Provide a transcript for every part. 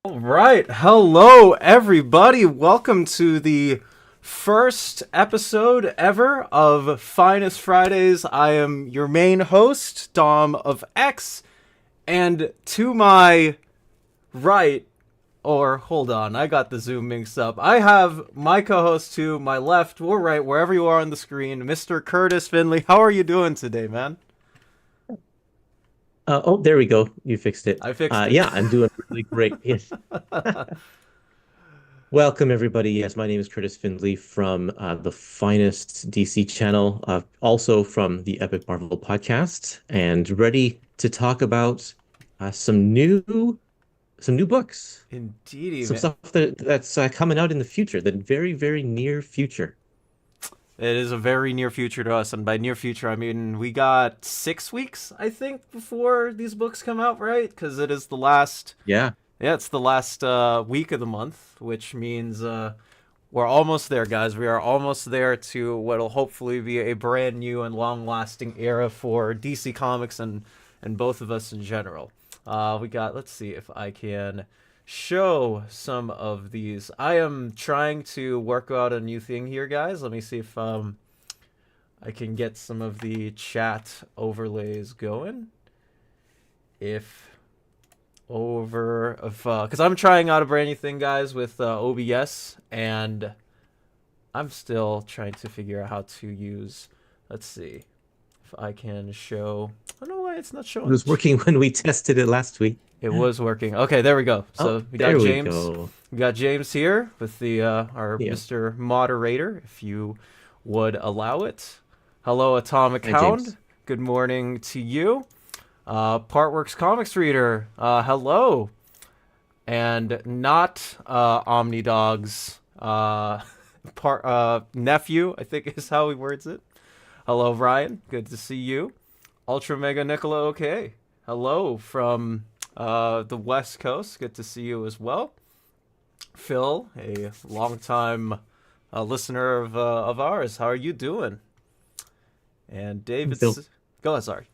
All right. Hello, everybody. Welcome to the first episode ever of Finest Fridays. I am your main host, Dom of X, and to my right, or hold on, I got the Zoom mixed up. I have my co-host to my left or right, wherever you are on the screen, Mr. Kurtis Finley. How are you doing today, man? There we go. You fixed it. I fixed it. Yeah, I'm doing really great. Yes. Welcome, everybody. Yes, my name is Curtis Findley from the Finest DC channel, also from the Epic Marvel podcast, and ready to talk about some new books, Indeedy, some man. stuff that's coming out in the future, the very, very near future. It is a very near future to us, and by near future, I mean we got 6 weeks, I think, before these books come out, right? Because it is the last, Yeah, yeah, it's the last week of the month, which means we're almost there, guys. We are almost there to what'll hopefully be a brand new and long-lasting era for DC Comics and both of us in general. We got, let's see if I can show some of these. I am trying to work out a new thing here, guys. Let me see if I can get some of the chat overlays going. If over of because I'm trying out a brand new thing, guys, with OBS, and I'm still trying to figure out how to use. Let's see if I can show. I don't know why it's not it showing. was working when we tested it last week. It was working. Okay, there we go. Oh, So we got there we James. go. We got James here with the our Yeah. Mr. Moderator, if you would allow it. Hello, Atomic Hi, Hound. James. Good morning to you. Partworks Comics Reader. Hello. And not Omnidog's nephew, I think is how he words it. Hello, Ryan. Good to see you. Ultra Mega Nicola. Okay. Hello from the West Coast. Good to see you as well. Phil, a longtime listener of ours. How are you doing? And Phil. David's. Go ahead, sorry.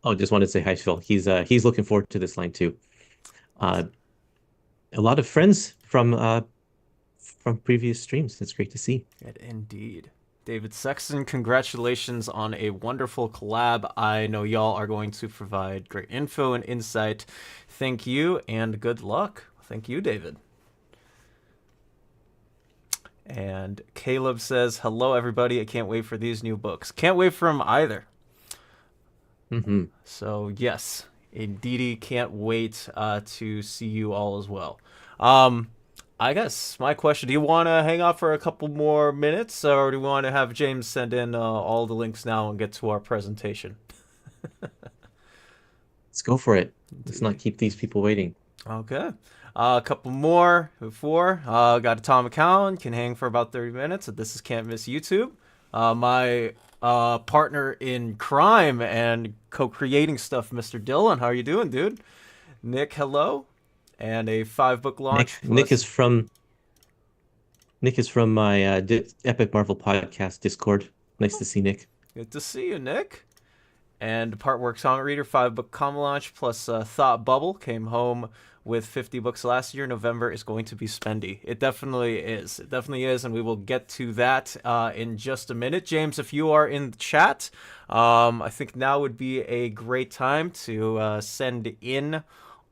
Oh, just wanted to say hi, Phil. He's looking forward to this line too. Uh, a lot of friends from previous streams. It's great to see. Indeed. David Sexton, congratulations on a wonderful collab. I know y'all are going to provide great info and insight. Thank you and good luck. Thank you, David. And Caleb says, hello, everybody. I can't wait for these new books. Can't wait for them either. Hmm. So, yes, indeedy, can't wait to see you all as well. I guess my question: do you want to hang out for a couple more minutes, or do we want to have James send in all the links now and get to our presentation? Let's go for it. Let's not Indeedy. keep these people waiting. Okay. A couple more before. Got a Tom McCown, can hang for about 30 minutes. This is Can't Miss YouTube. My partner in crime and co-creating stuff, Mr. Dylan. How are you doing, dude? Nick, hello. And a 5 book Nick, launch Nick plus. is from Nick is from my Epic Marvel podcast Discord. Nice to see Nick. Good to see you, Nick. And Partworks Comic Reader, 5 book comic launch plus Thought Bubble came home with 50 books last year. November is going to be spendy. It definitely is. It definitely is, and we will get to that in just a minute. James, if you are in the chat, I think now would be a great time to send in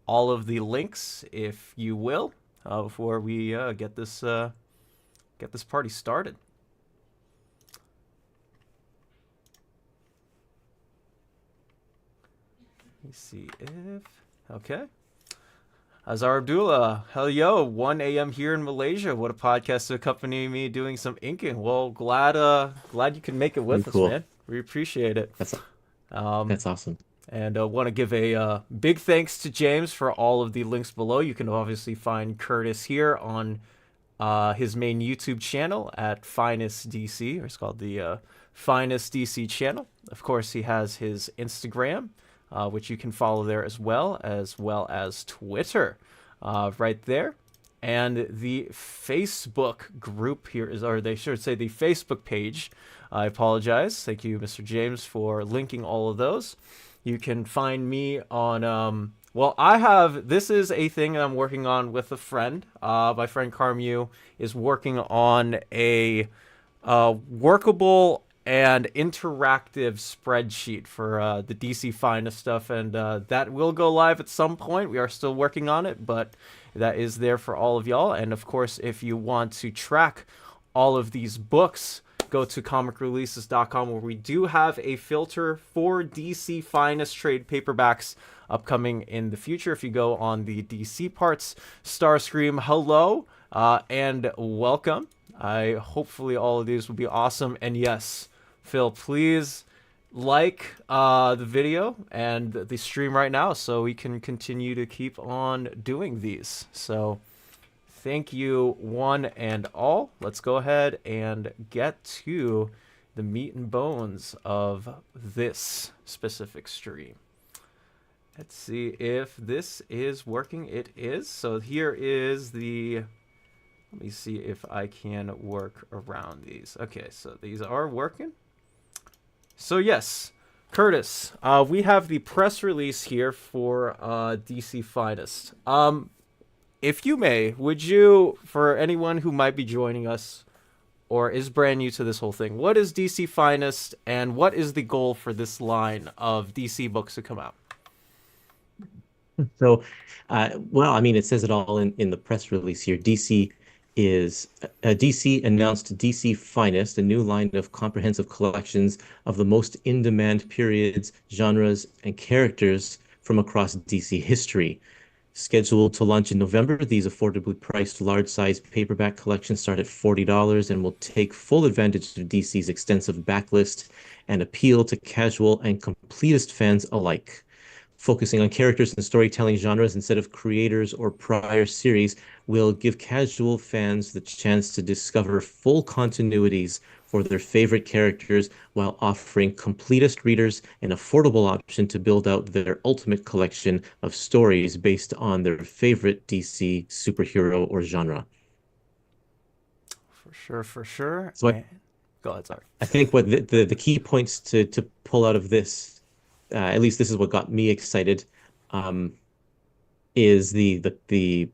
all of the links, if you will, before we get this party started. Let me see if okay. Azar Abdullah, hell yo, 1 a.m. here in Malaysia. What a podcast to accompany me doing some inking. Well, glad you can make it Very with us, cool. man. We appreciate it. That's Um, that's awesome. and want to give a big thanks to James for all of the links below. You can obviously find Curtis here on his main YouTube channel at Finest DC, or it's called the Finest DC channel. Of course, he has his Instagram, which you can follow there as well as Twitter, right there. And the Facebook group here is, or they should say the Facebook page. I apologize. Thank you, Mr. James, for linking all of those. You can find me on Well, I have. This is a thing that I'm working on with a friend. My friend Carmu is working on a workable and interactive spreadsheet for the DC Finest stuff, and that will go live at some point. We are still working on it, but that is there for all of y'all. And of course, if you want to track all of these books, go to comicreleases.com, where we do have a filter for DC Finest trade paperbacks upcoming in the future. If you go on the DC parts, Starscream, hello and welcome. Hopefully all of these will be awesome. And yes, Phil, please like the video and the stream right now so we can continue to keep on doing these. So thank you one and all. Let's go ahead and get to the meat and bones of this specific stream. Let's see if this is working. It is. So here is the... Let me see if I can work around these. Okay, so these are working. So yes, Kurtis, we have the press release here for DC Finest. If you may, would you, for anyone who might be joining us or is brand new to this whole thing, what is DC Finest and what is the goal for this line of DC books to come out? So, well, I mean, it says it all in the press release here. DC announced DC Finest, a new line of comprehensive collections of the most in-demand periods, genres, and characters from across DC history. Scheduled to launch in November, these affordably priced large-size paperback collections start at $40 and will take full advantage of DC's extensive backlist and appeal to casual and completist fans alike. Focusing on characters and storytelling genres instead of creators or prior series will give casual fans the chance to discover full continuities for their favorite characters while offering completist readers an affordable option to build out their ultimate collection of stories based on their favorite DC superhero or genre. For sure, for sure. So Go ahead, sorry. I think what the key points to pull out of this, at least this is what got me excited, is the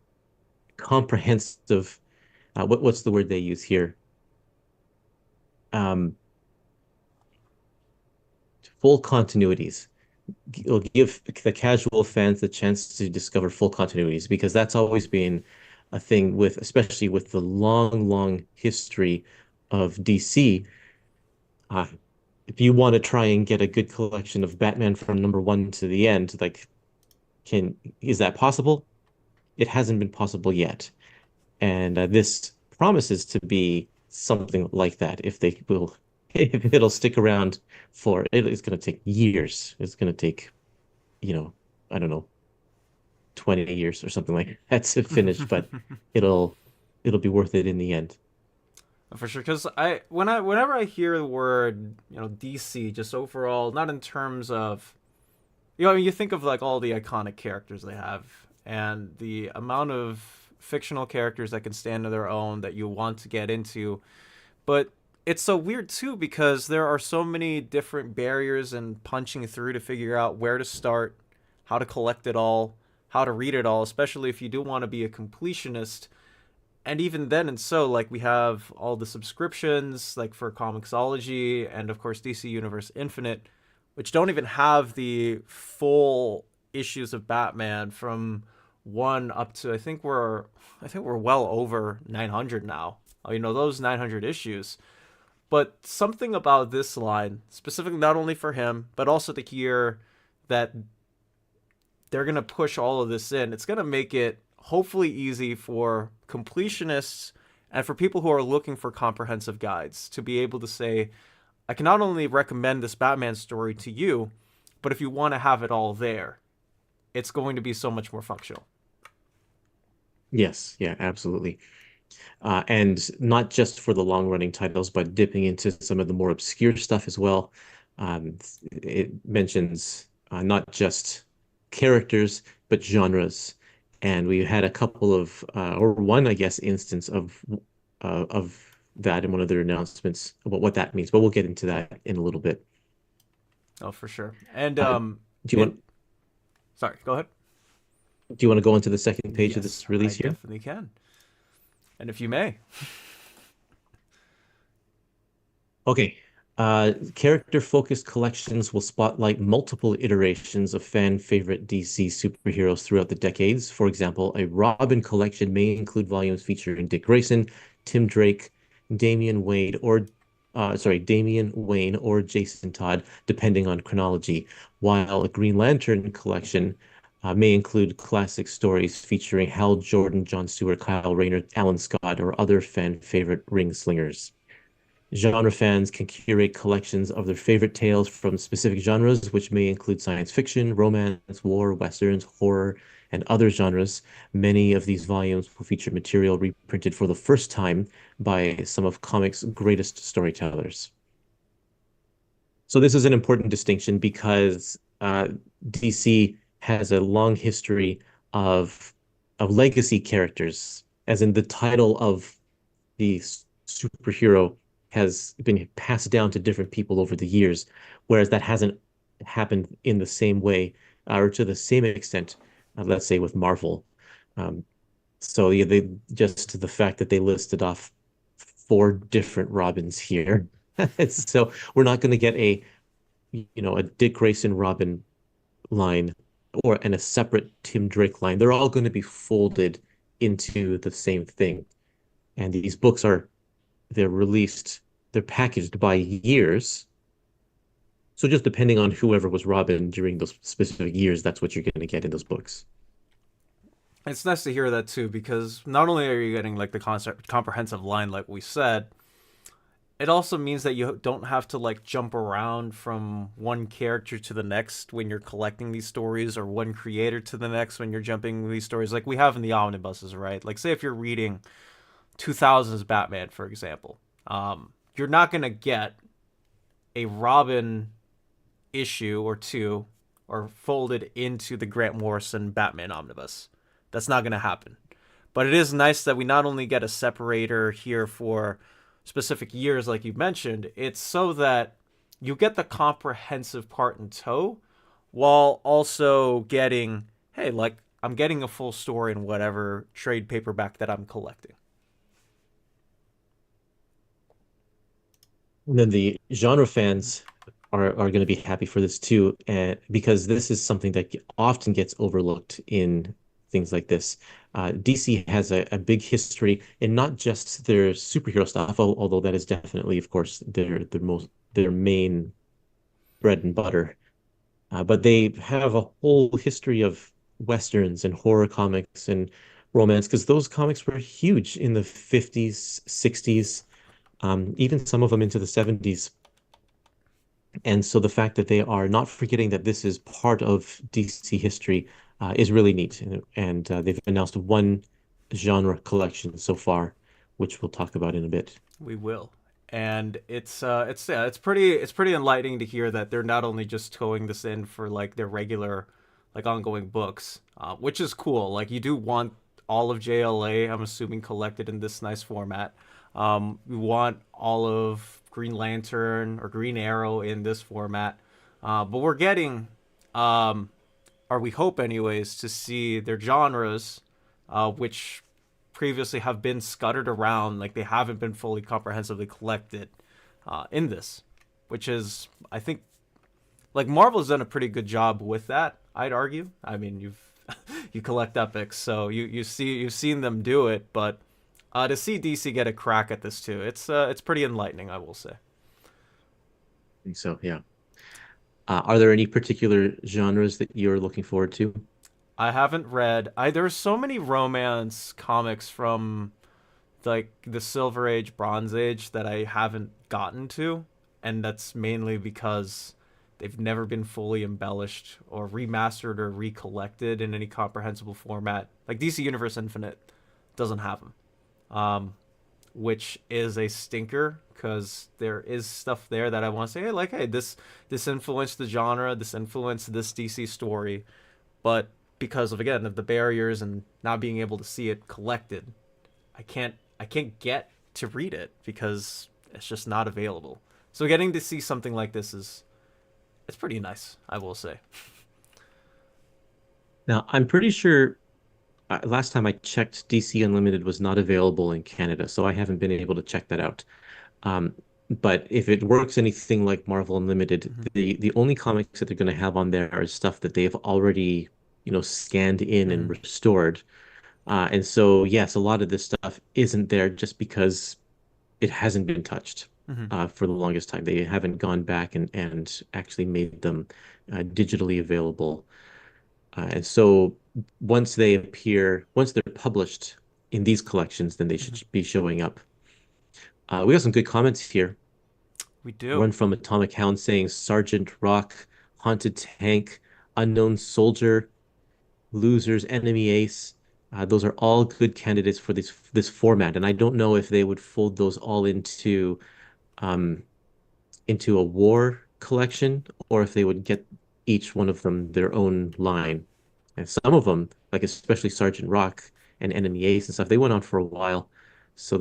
comprehensive, what's the word they use here? Full continuities. It'll give the casual fans the chance to discover full continuities, because that's always been a thing with, especially with the long history of DC. If you want to try and get a good collection of Batman from #1 to the end, like, is that possible? It hasn't been possible yet. And this promises to be something like that if it'll stick around for, it's going to take years. It's going to take, I don't know, 20 years or something like that to finish, but it'll be worth it in the end. For sure, because whenever I hear the word, DC, just overall, not in terms of, I mean, you think of like all the iconic characters they have and the amount of fictional characters that can stand on their own that you want to get into, but it's so weird too because there are so many different barriers and punching through to figure out where to start, how to collect it all, how to read it all, especially if you do want to be a completionist. And even then, and so, like, we have all the subscriptions, like, for Comixology and, of course, DC Universe Infinite, which don't even have the full issues of Batman from 1 up to, I think we're well over 900 now. Those 900 issues. But something about this line, specifically not only for him, but also to hear that they're going to push all of this in, it's going to make it hopefully easy for completionists and for people who are looking for comprehensive guides to be able to say, I can not only recommend this Batman story to you, but if you want to have it all there, it's going to be so much more functional. Yes, yeah, absolutely. And not just for the long-running titles, but dipping into some of the more obscure stuff as well. It mentions not just characters, but genres. And we had a couple of, or one, I guess, instance of that in one of their announcements about what that means. But we'll get into that in a little bit. Oh, for sure. And do you want? sorry, go ahead. Do you want to go into the second page of Yes, this I release here? definitely can. And if you may. Okay. Character-focused collections will spotlight multiple iterations of fan favorite DC superheroes throughout the decades. For example, a Robin collection may include volumes featuring Dick Grayson, Tim Drake, Damian Wayne or Jason Todd, depending on chronology, while a Green Lantern collection may include classic stories featuring Hal Jordan, John Stewart, Kyle Rayner, Alan Scott, or other fan favorite ring slingers. Genre fans can curate collections of their favorite tales from specific genres, which may include science fiction, romance, war, westerns, horror, and other genres. Many of these volumes will feature material reprinted for the first time by some of comics' greatest storytellers. So this is an important distinction because DC has a long history of legacy characters, as in the title of the superhero has been passed down to different people over the years, whereas that hasn't happened in the same way or to the same extent, let's say with Marvel. Um, so yeah, they just the fact that they listed off four different Robins here. So we're not going to get a Dick Grayson Robin line and a separate Tim Drake line. They're all going to be folded into the same thing. And these books they're released, they're packaged by years. So just depending on whoever was Robin during those specific years, that's what you're going to get in those books. It's nice to hear that too, because not only are you getting like the concept comprehensive line like we said, it also means that you don't have to like jump around from one character to the next when you're collecting these stories, or one creator to the next when you're jumping these stories like we have in the omnibuses, right? Like say if you're reading 2000s Batman, for example, you're not going to get a Robin issue or two or folded into the Grant Morrison Batman omnibus. That's not going to happen. But it is nice that we not only get a separator here for specific years, like you mentioned, it's so that you get the comprehensive part in tow while also getting, hey, like I'm getting a full story in whatever trade paperback that I'm collecting. And then the genre fans are going to be happy for this too, and because this is something that often gets overlooked in things like this. DC has a big history in not just their superhero stuff, although that is definitely, of course, their main bread and butter. But they have a whole history of westerns and horror comics and romance because those comics were huge in the 50s, 60s, even some of them into the 70s. And so the fact that they are not forgetting that this is part of DC history is really neat. And they've announced one genre collection so far, which we'll talk about in a bit. We will. And it's yeah, it's pretty enlightening to hear that they're not only just towing this in for like their regular like ongoing books, which is cool. Like you do want all of JLA, I'm assuming, collected in this nice format. We want all of Green Lantern or Green Arrow in this format, but we're getting, or we hope anyways, to see their genres, which previously have been scattered around, like they haven't been fully comprehensively collected in this, which is, I think, like Marvel's done a pretty good job with that. I'd argue. I mean, you've you collect epics, so you've seen them do it, but to see DC get a crack at this too, it's pretty enlightening, I will say. I think so, yeah. Are there any particular genres that you're looking forward to? I haven't read. There's so many romance comics from like the Silver Age, Bronze Age that I haven't gotten to, and that's mainly because they've never been fully embellished or remastered or recollected in any comprehensible format. Like DC Universe Infinite doesn't have them, which is a stinker because there is stuff there that I want to say, hey, like, hey, this influenced the genre, this influenced this DC story, but because of again of the barriers and not being able to see it collected, I can't get to read it because it's just not available. So getting to see something like this is it's pretty nice, I will say. Now, I'm pretty sure last time I checked, DC Unlimited was not available in Canada, so I haven't been able to check that out. Um, but if it works anything like Marvel Unlimited, Hmm. the only comics that they're going to have on there are stuff that they've already, scanned in and Hmm. restored. And so, yes, a lot of this stuff isn't there just because it hasn't been touched Hmm. for the longest time. They haven't gone back and actually made them digitally available. And so once they're published in these collections, then they Hmm. should be showing up. We got some good comments here. We do. One from Atomic Hound saying Sergeant Rock, Haunted Tank, Unknown Soldier, Losers, Enemy Ace. Those are all good candidates for this format, and I don't know if they would fold those all um, into a war collection or if they would get each one of them their own line. And some of them, like especially Sergeant Rock and Enemy Ace and stuff, they went on for a while, so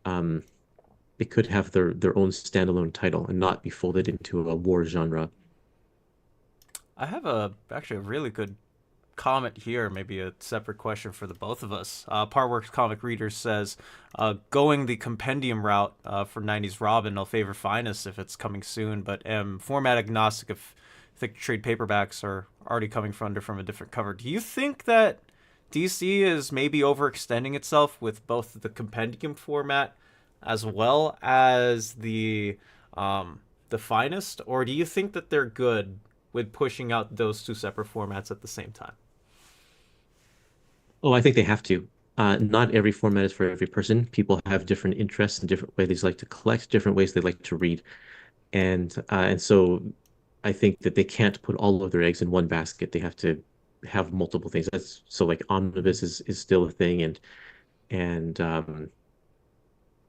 um, they could have their own standalone title and not be folded Mhm. into a war genre. I have actually a really good comment here, maybe a separate question for the both of us. Partworks Comic Reader says, going the compendium route for 90s Robin, I'll favor Finest if it's coming soon, but am format agnostic if thick trade paperbacks are already coming from a different cover. Do you think that DC is maybe overextending itself with both the compendium format as well as the Finest, or do you think that they're good with pushing out those two separate formats at the same time? Oh, I think they have to. Not every format is for every person. People have different interests and different ways they like to collect, different ways they like to read. And so I think that they can't put all of their eggs in one basket. They have to have multiple things. That's so like Mm-hmm. omnibus is still a thing, and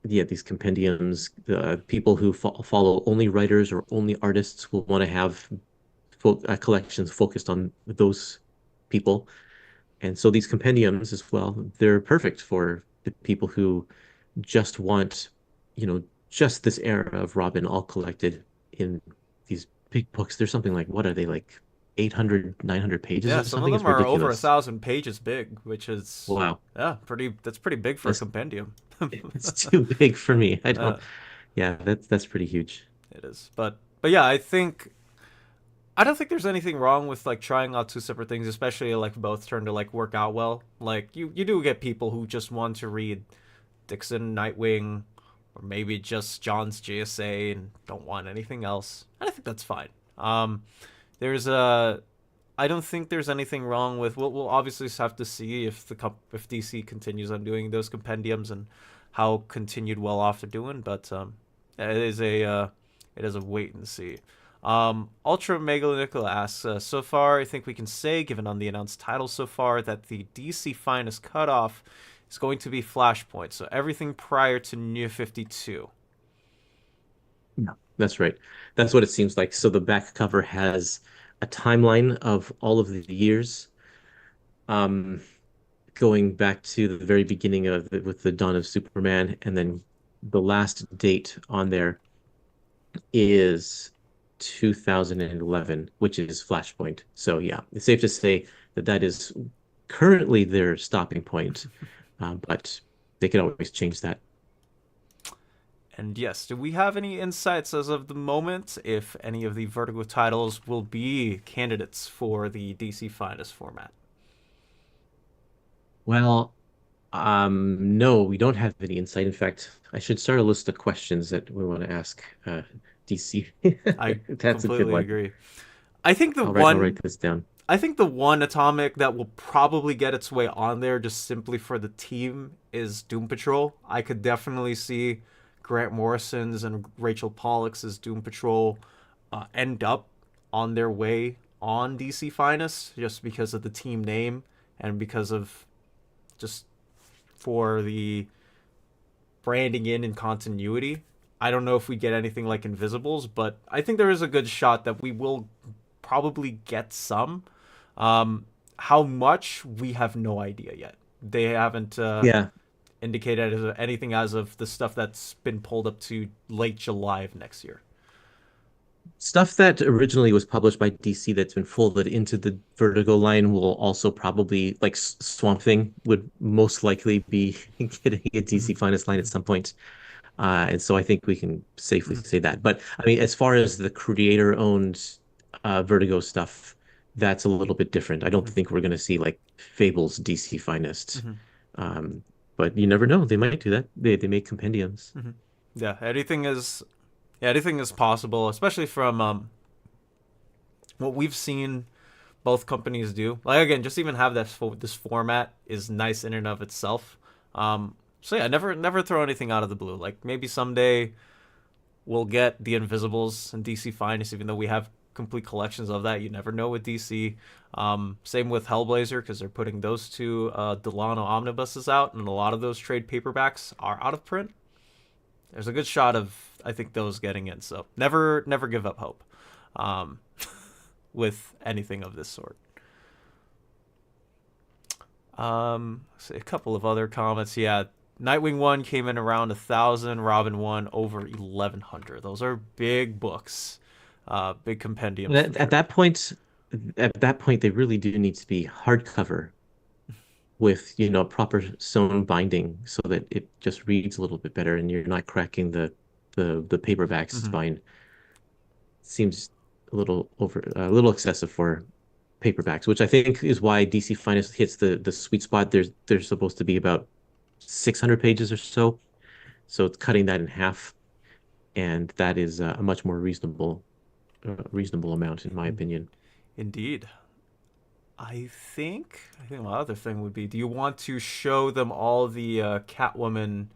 yeah, these compendiums, the people who follow only writers or only artists will want to have collections focused on those people. And so these compendiums as well, they're perfect for the people who just want, just this era of Robin all collected in these big books. There's something like, what are they like 800, 900 pages Yeah, or some of something? It's them are over a ridiculous. thousand pages big, which is Wow. yeah, pretty. That's pretty big for a That's compendium. it's too big for me. I uh, don't, yeah, that's pretty huge. it is, but yeah, I don't think there's anything wrong with like trying out two separate things, especially like both turn to like work out well. Like you do get people who just want to read Dixon, Nightwing, or maybe just John's JSA and don't want anything else. And I think that's fine. There's a I don't think there's anything wrong with. We'll obviously have to see if DC continues on doing those compendiums and how continued well off they're doing. But it is a wait and see. Ultra Megalonicla asks, so far I think we can say, given on the announced title so far, that the DC Finest cutoff is going to be Flashpoint. So everything prior to New 52. Yeah, that's right. That's what it seems like. So the back cover has a timeline of all of the years, um, going back to the very beginning of it with the dawn of Superman, and then the last date on there is 2011, which is Flashpoint. So yeah, it's safe to say that that is currently their stopping point, but they could always change that. And yes, do we have any insights as of the moment if any of the Vertigo titles will be candidates for the DC Finest format? Well, no, we don't have any insight. In fact, I should start a list of questions that we want to ask DC. I That's a good completely one. agree. I think the I'll write one this down. I think the one atomic that will probably get its way on there just simply for the team is Doom Patrol. I could definitely see Grant Morrison's and Rachel Pollack's Doom Patrol end up on their way on DC Finest just because of the team name and because of just for the branding in and continuity. I don't know if we get anything like Invisibles, but I think there is a good shot that we will probably get some. How much we have no idea yet. They haven't Yeah, indicated anything as of the stuff that's been pulled up to late July of next year. Stuff that originally was published by DC that's been folded into the Vertigo line will also probably, like Swamp Thing, would most likely be getting a DC Mhm, Finest line at mhm, some point. And so I think we can safely mhm, say that. But I mean, as far as the creator-owned Vertigo stuff, that's a little bit different. I don't mhm, think we're going to see like Fable's DC Finest. mhm, Um, but you never know. They might do that. They make compendiums. mhm. Yeah, anything is possible, especially from what we've seen both companies do. Like again, just even have this format is nice in and of itself. So yeah, never throw anything out of the blue. Like maybe someday we'll get the Invisibles and DC Finest, even though we have complete collections of that. You never know with DC. Same with Hellblazer because they're putting those two Delano omnibuses out, and a lot of those trade paperbacks are out of print. There's a good shot of I think those getting in. So never give up hope um, with anything of this sort. So a couple of other comments. Yeah, Nightwing 1 came in around 1,000. Robin 1 over 1,100. Those are big books, big compendiums for At, at sure. that point, at that point, they really do need to be hardcover with, proper sewn binding so that it just reads a little bit better and you're not cracking the paperback Mm-hmm. spine. Seems a little excessive for paperbacks, which I think is why DC Finest hits the sweet spot. There's supposed to be about 600 pages or so, so it's cutting that in half, and that is a much more reasonable amount in my opinion. Indeed. I think my other thing would be: do you want to show them all the Catwoman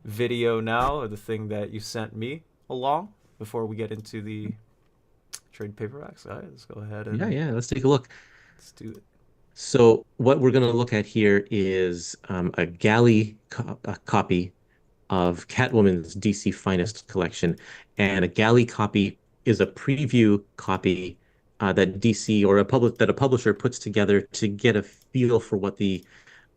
video now, or the thing that you sent me along before we get into the trade paperbacks? All right, let's go ahead Yeah, and yeah, let's take a look. let's do it. So what we're going to look at here is a galley copy of Catwoman's DC Finest collection, and a galley copy is a preview copy that DC or a publisher puts together to get a feel for what the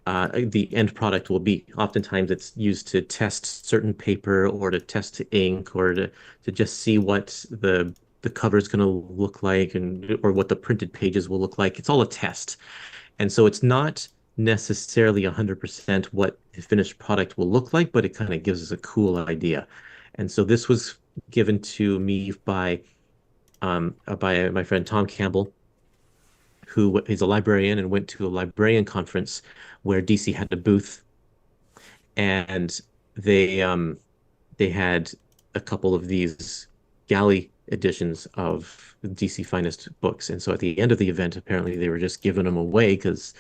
end product will be. Oftentimes, it's used to test certain paper or to test ink or to just see what the cover is going to look like and or what the printed pages will look like. It's all a test. And so it's not necessarily 100% what the finished product will look like, but it kind of gives us a cool idea. And so this was given to me by my friend Tom Campbell, who is a librarian and went to a librarian conference where DC had a booth, and they had a couple of these galley editions of DC Finest books. And so at the end of the event, apparently they were just giving them away because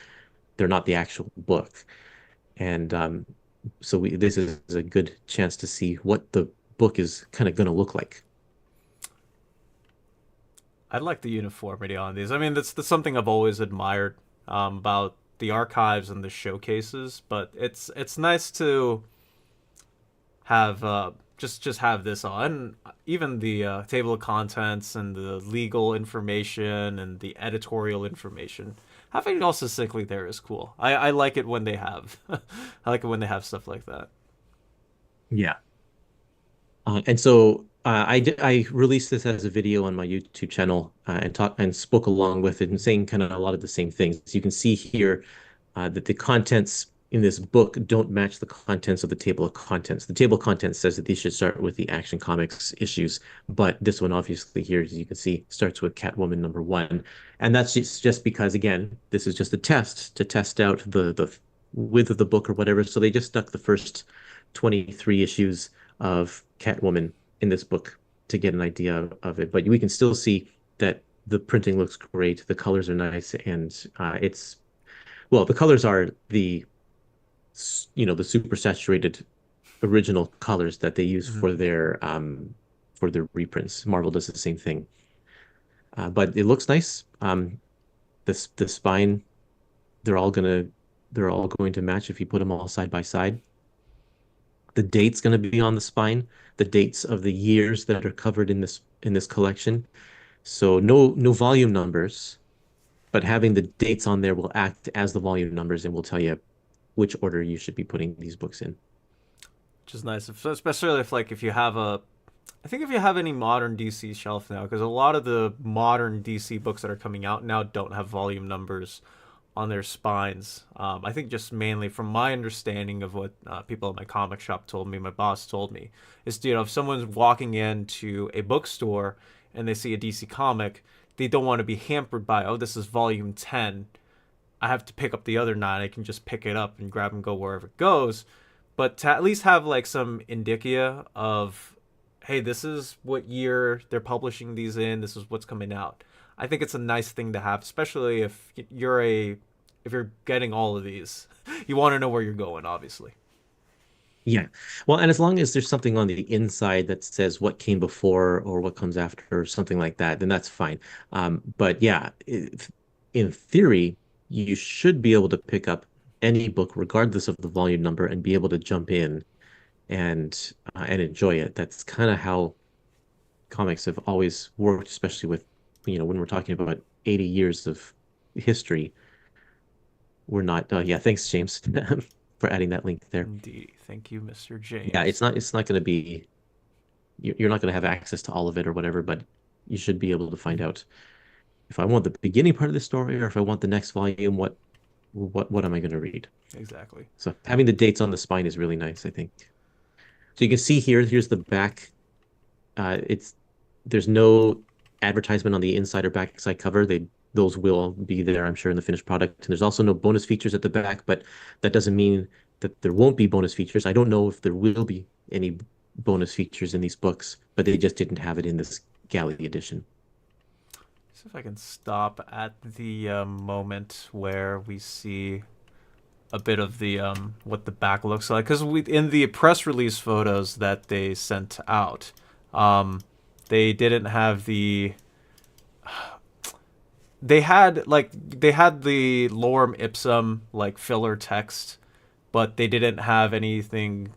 they're not the actual book. And so this is a good chance to see what the book is kind of going to look like. I like the uniformity on these. I mean, that's something I've always admired about the archives and the showcases. But it's nice to have just have this on. Even the table of contents and the legal information and the editorial information. Having it all succinctly there is cool. I like it when they have I like it when they have stuff like that. Yeah. And so I released this as a video on my YouTube channel and spoke along with it and saying kind of a lot of the same things. You can see here that the contents in this book don't match the contents of the table of contents. The table of contents says that these should start with the Action Comics issues, but this one obviously here, as you can see, starts with Catwoman #1, and that's just because again, this is just a test to test out the width of the book or whatever. So they just stuck the first 23 issues of Catwoman in this book to get an idea of it. But we can still see that the printing looks great, the colors are nice, and the colors are the super saturated original colors that they use Mm-hmm. for their reprints. Marvel does the same thing, but it looks nice. The spine, they're all gonna they're all going to match if you put them all side by side. The date's going to be on the spine, the dates of the years that are covered in this collection. So no volume numbers, but having the dates on there will act as the volume numbers and will tell you which order you should be putting these books in. Which is nice, especially if like if you have I think if you have any modern DC shelf now, because a lot of the modern DC books that are coming out now don't have volume numbers on their spines. I think just mainly from my understanding of what people at my comic shop told me, my boss told me, is if someone's walking into a bookstore and they see a DC comic, they don't want to be hampered by, oh, this is volume 10. I have to pick up the other nine. I can just pick it up and grab and go wherever it goes. But to at least have like some indicia of, hey, this is what year they're publishing these in. This is what's coming out. I think it's a nice thing to have, especially if you're getting all of these. You want to know where you're going, obviously. Yeah. Well, and as long as there's something on the inside that says what came before or what comes after or something like that, then that's fine. But yeah, if, in theory, you should be able to pick up any book, regardless of the volume number, and be able to jump in and enjoy it. That's kind of how comics have always worked, especially with, when we're talking about 80 years of history. We're not, yeah, thanks, James, for adding that link there. Indeed. Thank you, Mr. Yeah, James. it's not going to be you're not going to have access to all of it or whatever, but you should be able to find out if I want the beginning part of the story or if I want the next volume, what am I going to read? Exactly. So having the dates on the spine is really nice, I think. So you can see here's the back. It's there's no advertisement on the inside or backside cover. Those will be there, I'm sure, in the finished product. And there's also no bonus features at the back, but that doesn't mean that there won't be bonus features. I don't know if there will be any bonus features in these books, but they just didn't have it in this galley edition. See if I can stop at the moment where we see a bit of the what the back looks like, because we in the press release photos that they sent out, they didn't have the they had the lorem ipsum like filler text, but they didn't have anything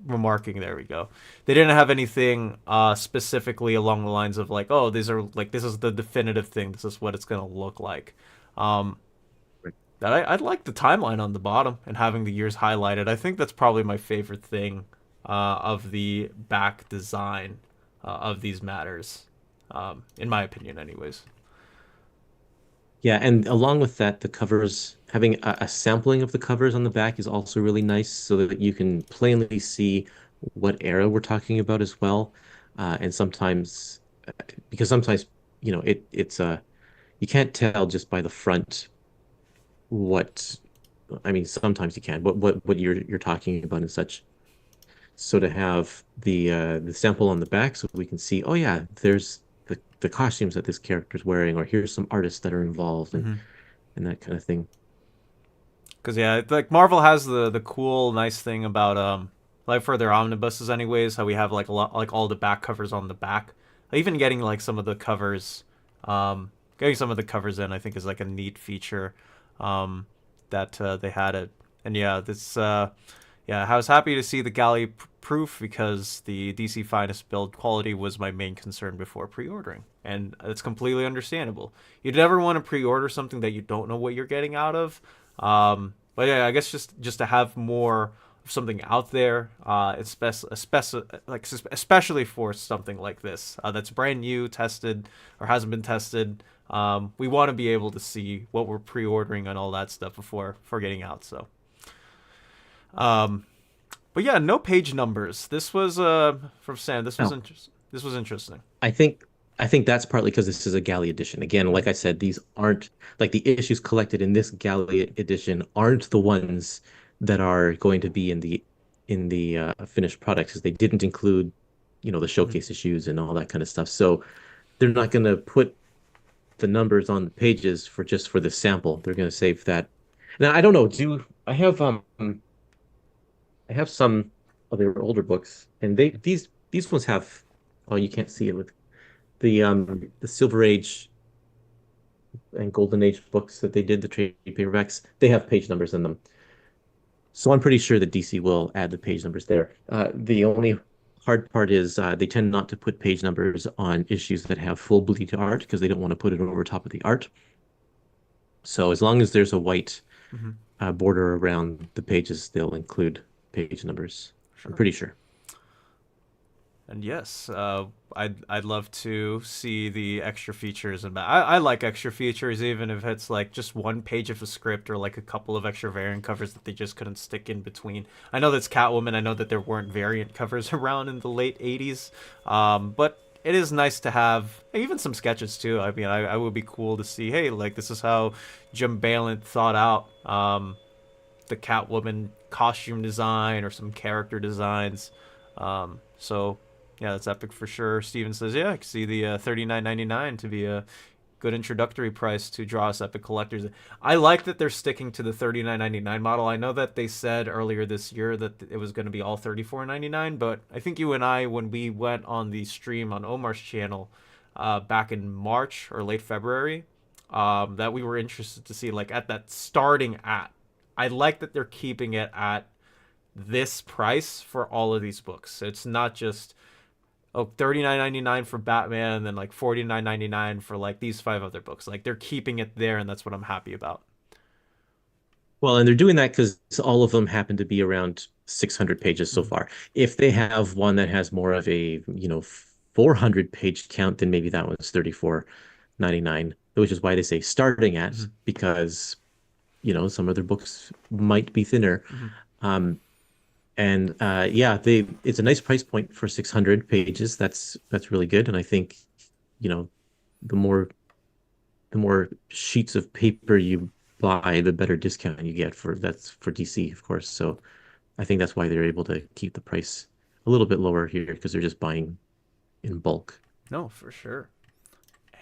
remarking. There we go. They didn't have anything specifically along the lines of like, oh, these are like this is the definitive thing. This is what it's gonna look like. Um, Right. I'd like the timeline on the bottom and having the years highlighted. I think that's probably my favorite thing of the back design of these matters, in my opinion, anyways. Yeah, and along with that, the covers, having a sampling of the covers on the back is also really nice so that you can plainly see what era we're talking about as well. And sometimes, because sometimes, it's you can't tell just by the front what, I mean, sometimes you can, what you're talking about and such. So to have the sample on the back so we can see, oh yeah, there's the costumes that this character's wearing, or here's some artists that are involved Mm-hmm. and that kind of thing. Because yeah, like Marvel has the cool, nice thing about like for their omnibuses, anyways, how we have like a lot like all the back covers on the back. Even getting like some of the covers, getting some of the covers in, I think is like a neat feature, that they had it. And yeah, yeah, I was happy to see the galley proof because the DC Finest build quality was my main concern before pre-ordering, and it's completely understandable. You'd never want to pre-order something that you don't know what you're getting out of. But yeah, I guess just to have more of something out there, especially for something like this that's brand new, tested, or hasn't been tested. We want to be able to see what we're pre-ordering and all that stuff before getting out. So. Um, but yeah, no page numbers. This was from Sam. Now, This was interesting. I think I think that's partly because this is a galley edition. Again, like I said, these aren't like the issues collected in this galley edition aren't the ones that are going to be in the finished product because they didn't include, the Mhm. showcase issues and all that kind of stuff. So they're not going to put the numbers on the pages for the sample. They're going to save that. Now, I don't know. Do I have some of their older books, and these ones have. Oh, you can't see it with the Silver Age and Golden Age books that they did, the trade paperbacks. They have page numbers in them, so I'm pretty sure that DC will add the page numbers there. The only hard part is they tend not to put page numbers on issues that have full bleed art because they don't want to put it over top of the art. So as long as there's a white Mhm. border around the pages, they'll include page numbers. I'm Sure. pretty sure. And yes, I'd love to see the extra features, and I like extra features, even if it's like just one page of a script or like a couple of extra variant covers that they just couldn't stick in between. I know that's Catwoman. I know that there weren't variant covers around in the late '80s, but it is nice to have even some sketches too. I mean, I would be cool to see. Hey, like this is how Jim Balent thought out the Catwoman costume design or some character designs. So yeah, that's epic for sure. Steven says, yeah, I can see the 39.99 to be a good introductory price to draw us epic collectors. I like that they're sticking to the 39.99 model. I know that they said earlier this year that it was going to be all 34.99, but I think you and I, when we went on the stream on Omar's channel back in March or late February, that we were interested to see like at that starting at. I like that they're keeping it at this price for all of these books. It's not just $39.99 for Batman and then like $49.99 for like these five other books. Like they're keeping it there, and that's what I'm happy about. Well, and they're doing that because all of them happen to be around 600 pages so Mm-hmm. far. If they have one that has more of a, 400 page count, then maybe that one's 34.99, which is why they say starting at, Mm-hmm. because, some other books might be thinner. Mm-hmm. Um, and yeah, it's a nice price point for 600 pages. That's really good. And I think, you know, the more the more sheets of paper you buy, the better discount you get that's for DC, of course. So I think that's why they're able to keep the price a little bit lower here because they're just buying in bulk. No, for sure.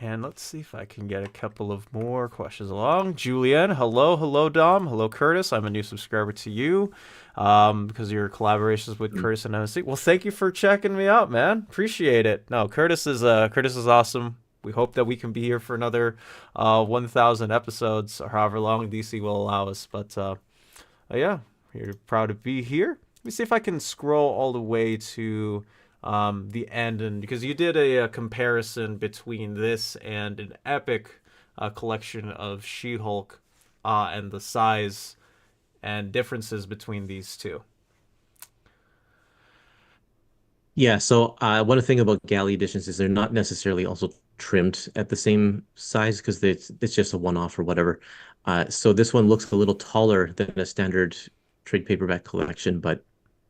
And let's see if I can get a couple of more questions along. Julianne, hello, hello, Dom, hello, Kurtis. I'm a new subscriber to you because of your collaborations with Mm. Kurtis and MSC. Well, thank you for checking me out, man. Appreciate it. No, Kurtis is awesome. We hope that we can be here for another 1,000 episodes or however long DC will allow us. But yeah, we're proud to be here. Let me see if I can scroll all the way to the end, and because you did a comparison between this and an epic collection of She-Hulk and the size and differences between these two. Yeah, so one thing about galley editions is they're not necessarily also trimmed at the same size because it's just a one-off or whatever. So this one looks a little taller than a standard trade paperback collection, but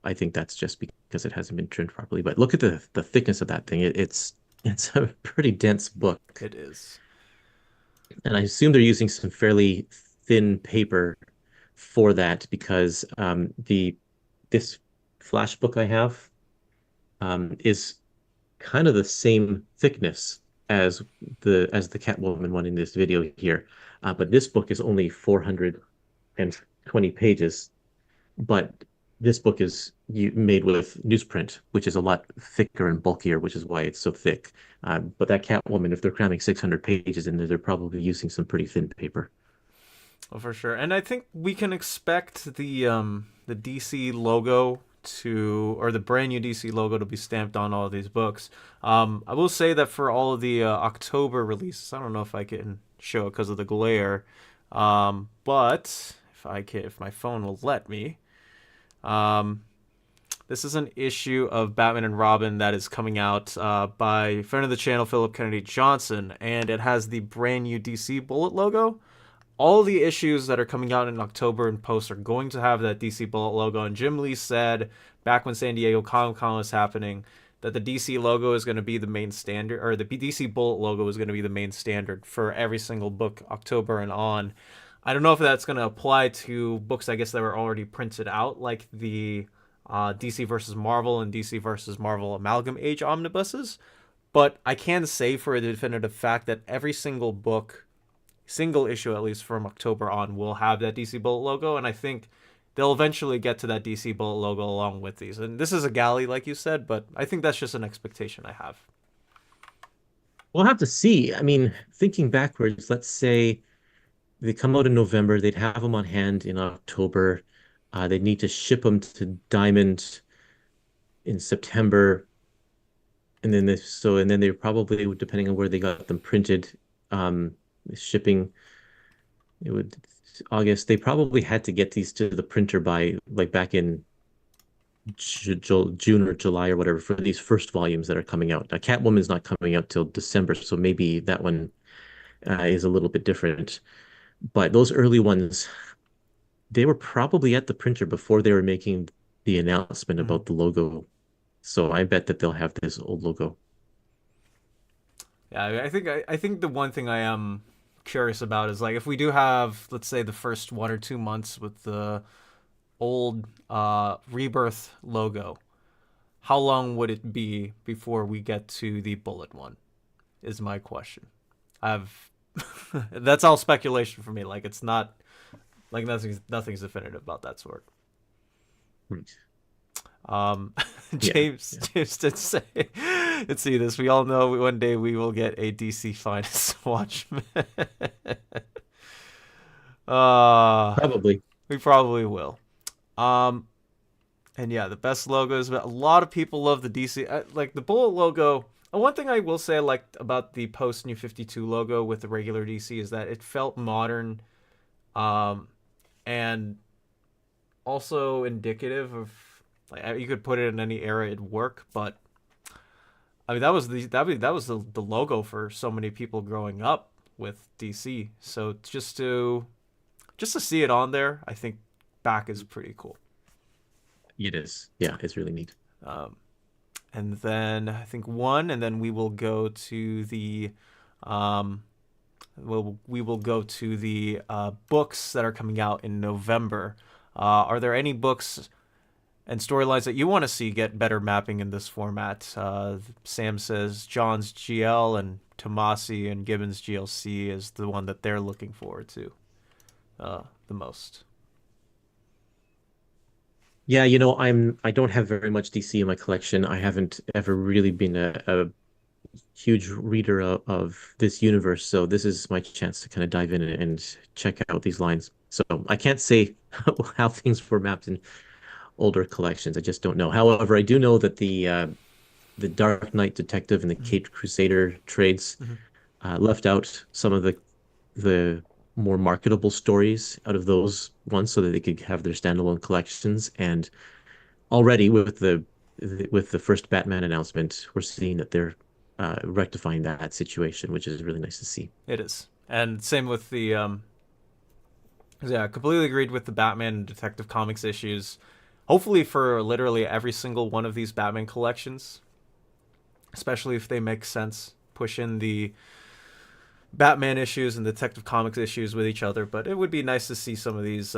I think that's just because it hasn't been trimmed properly. But look at the thickness of that thing. It's a pretty dense book, It is. and I assume they're using some fairly thin paper for that because the this flash book I have is kind of the same thickness as the Catwoman one in this video here. But this book is only 420 pages, but this book is made with newsprint, which is a lot thicker and bulkier, which is why it's so thick. But that Catwoman, if they're cramming 600 pages in there, they're probably using some pretty thin paper. Oh, for sure. And I think we can expect the DC logo to, or the brand new DC logo to be stamped on all of these books. I will say that for all of the October releases, I don't know if I can show it because of the glare, but if my phone will let me, um, this is an issue of Batman and Robin that is coming out by friend of the channel, Philip Kennedy Johnson, and it has the brand new DC Bullet logo. All the issues that are coming out in October and post are going to have that DC Bullet logo. And Jim Lee said back when San Diego Comic Con was happening that the DC logo is going to be the main standard, or the DC Bullet logo is going to be the main standard for every single book October and on. I don't know if that's going to apply to books, I guess, that were already printed out, like the DC versus Marvel and DC versus Marvel Amalgam Age omnibuses. But I can say for a definitive fact that every single book, single issue at least from October on, will have that DC Bullet logo, and I think they'll eventually get to that DC Bullet logo along with these. And this is a galley, like you said, but I think that's just an expectation I have. We'll have to see. I mean, thinking backwards, let's say they come out in November, they'd have them on hand in October. They'd need to ship them to Diamond in September, and then they probably, depending on where they got them printed, shipping it would August. They probably had to get these to the printer by like back in June or July or whatever for these first volumes that are coming out. Catwoman is not coming out till December, so maybe that one is a little bit different. But those early ones, they were probably at the printer before they were making the announcement Mhm. about the logo. So I bet that they'll have this old logo. Yeah, I think the one thing I am curious about is like if we do have, let's say, the first 1 or 2 months with the old Rebirth logo, how long would it be before we get to the bullet one? Is my question. I've That's all speculation for me. Like it's not like nothing's definitive about that sort. Right. Um, Yeah. James Yeah. James did say, "Let's see this. We all know one day we will get a DC Finest Watchmen." uh, Probably. we probably will. Um, and yeah, the best logos. But a lot of people love the DC, like the Bullet logo. One thing I will say I liked about the post New 52 logo with the regular DC is that it felt modern, um, and also indicative of like you could put it in any era it'd work. But I mean that was the logo for so many people growing up with DC. So just to see it on there, I think back is pretty cool. It is. Yeah, it's really neat. Um, and then I think one, and then we will go to the um, we will go to the books that are coming out in November. Are there any books and storylines that you want to see get better mapping in this format? Sam says John's GL and Tomasi and Gibbons GLC is the one that they're looking forward to the most. Yeah, I don't have very much DC in my collection. I haven't ever really been a huge reader of this universe, so this is my chance to kind of dive in and check out these lines. So I can't say how things were mapped in older collections. I just don't know. However, I do know that the Dark Knight Detective and the Mm-hmm. Caped Crusader trades Mm-hmm. left out some of the more marketable stories out of those ones so that they could have their standalone collections. And already with the first Batman announcement, we're seeing that they're rectifying that situation, which is really nice to see. It is, and same with the yeah, completely agreed with the Batman and Detective Comics issues. Hopefully for literally every single one of these Batman collections, especially if they make sense, push in the Batman issues and Detective Comics issues with each other. But it would be nice to see some of these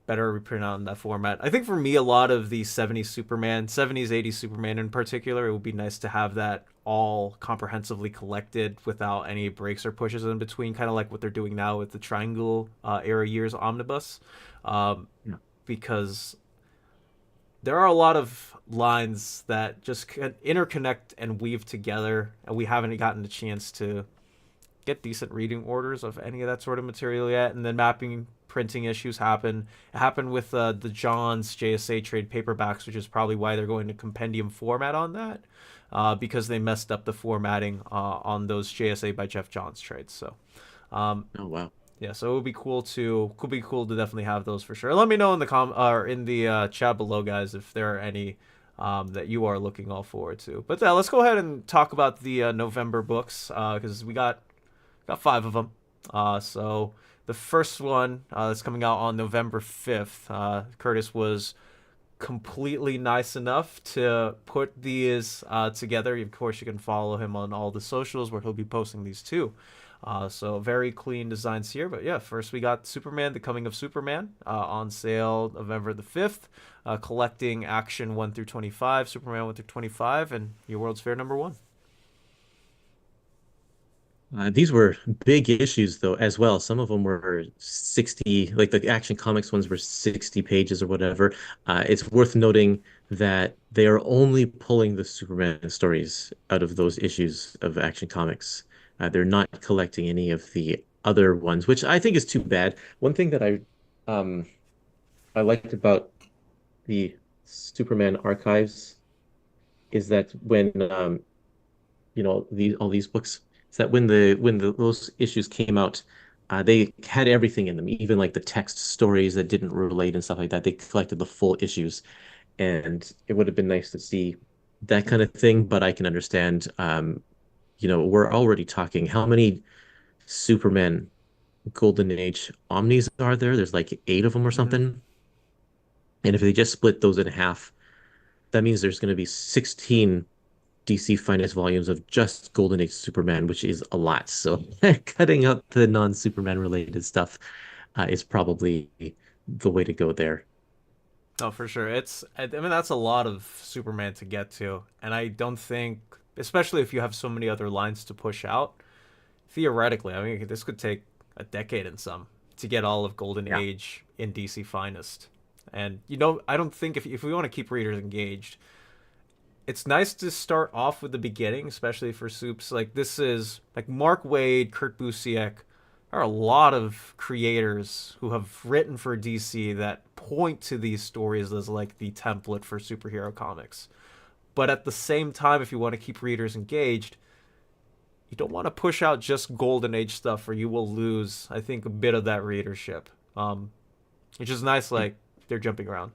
better reprint out in that format. I think for me, a lot of the 70s Superman, 70s, 80s Superman in particular, it would be nice to have that all comprehensively collected without any breaks or pushes in between, kind of like what they're doing now with the Triangle era years omnibus. Um, Yeah. because there are a lot of lines that just interconnect and weave together, and we haven't gotten the chance to get decent reading orders of any of that sort of material yet. And then mapping printing issues happen. It happened with the John's JSA trade paperbacks, which is probably why they're going to compendium format on that, because they messed up the formatting on those JSA by Jeff Johns trades. So um, Oh wow. yeah, so it would be cool to definitely have those for sure. Let me know in the or in the chat below, guys, if there are any that you are looking all forward to. But let's go ahead and talk about the November books because we got five of them. So the first one that's coming out on November 5th, Kurtis was completely nice enough to put these together. Of course, you can follow him on all the socials where he'll be posting these too. So very clean designs here. But yeah, first we got Superman, The Coming of Superman, on sale November the 5th. Collecting action 1 through 25, Superman 1 through 25, and Your World's Fair number 1. These were big issues though as well. Some of them were 60, like the Action Comics ones were 60 pages or whatever. It's worth noting that they are only pulling the Superman stories out of those issues of Action Comics. They're not collecting any of the other ones, which I think is too bad. One thing that um I liked about the Superman archives is that when these all these books is that when those issues came out, they had everything in them, even like the text stories that didn't relate and stuff like that. They collected the full issues, and it would have been nice to see that kind of thing. But I can understand, we're already talking how many Superman Golden Age Omnis are there? There's like eight of them or Hmm. something. And if they just split those in half, that means there's going to be 16 DC Finest volumes of just Golden Age Superman, which is a lot. So cutting out the non-Superman related stuff is probably the way to go there. Oh, for sure. I mean, that's a lot of Superman to get to. And I don't think, especially if you have so many other lines to push out, theoretically, I mean, this could take a decade and some to get all of Golden Yeah. Age in DC Finest. And, I don't think if we want to keep readers engaged, it's nice to start off with the beginning, especially for soups. Like, this is, like, Mark Waid, Kurt Busiek. There are a lot of creators who have written for DC that point to these stories as, like, the template for superhero comics. But at the same time, if you want to keep readers engaged, you don't want to push out just Golden Age stuff, or you will lose, I think, a bit of that readership. Which is nice, like, they're jumping around.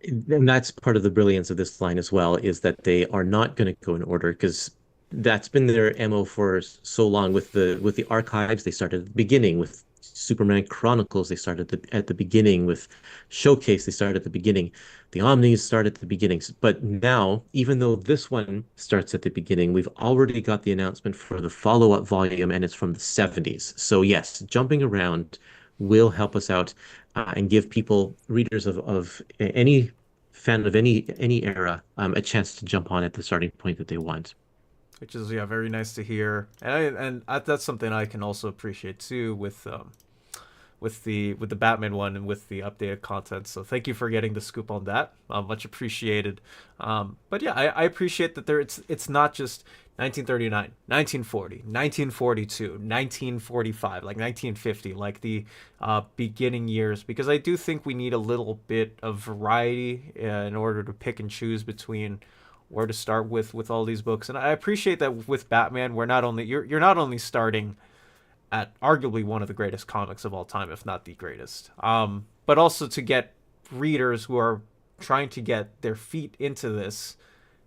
And that's part of the brilliance of this line as well, is that they are not going to go in order because that's been their MO for so long with the archives. They started at the beginning with Superman Chronicles. They started at the beginning with Showcase. They started at the beginning. The Omnis start at the beginnings. But now, even though this one starts at the beginning, we've already got the announcement for the follow-up volume, and it's from the 70s. So yes, jumping around will help us out and give people, readers of any fan of any era, a chance to jump on at the starting point that they want. Which is, yeah, very nice to hear. That's something I can also appreciate too with the Batman one and with the updated content. So thank you for getting the scoop on that. Much appreciated. But yeah, I appreciate that it's not just 1939, 1940, 1942, 1945, like 1950, like the beginning years, because I do think we need a little bit of variety in order to pick and choose between where to start with all these books. And I appreciate that with Batman, we're not only you're not only starting at arguably one of the greatest comics of all time, if not the greatest. But also to get readers who are trying to get their feet into this.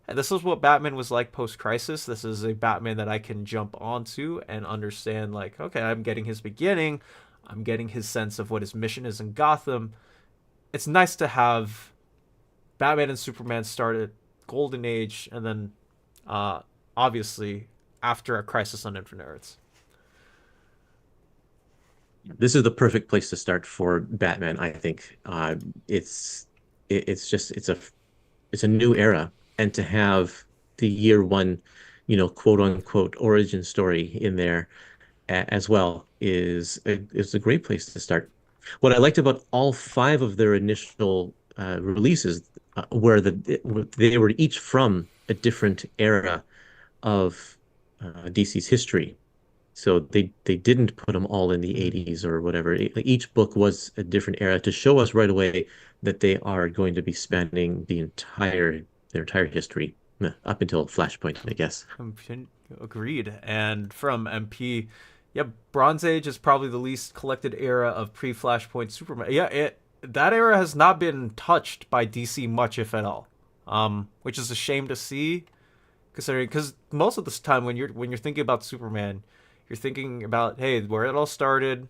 And this is what Batman was like post Crisis. This is a Batman that I can jump onto and understand, like, okay, I'm getting his beginning. I'm getting his sense of what his mission is in Gotham. It's nice to have Batman and Superman start at Golden Age and then obviously after a Crisis on Infinite Earths. This is the perfect place to start for Batman, I think. It's it's just it's a new era, and to have the year one, quote unquote origin story in there as well is a great place to start. What I liked about all five of their initial releases were that they were each from a different era of DC's history. So they didn't put them all in the Mm-hmm. 80s or whatever. Each book was a different era to show us right away that they are going to be spanning their entire history up until Flashpoint, I guess. Agreed. And from MP, yeah, Bronze Age is probably the least collected era of pre-Flashpoint Superman. Yeah, that era has not been touched by DC much, if at all. Which is a shame to see, considering because most of this time when you're thinking about Superman, you're thinking about, hey, where it all started.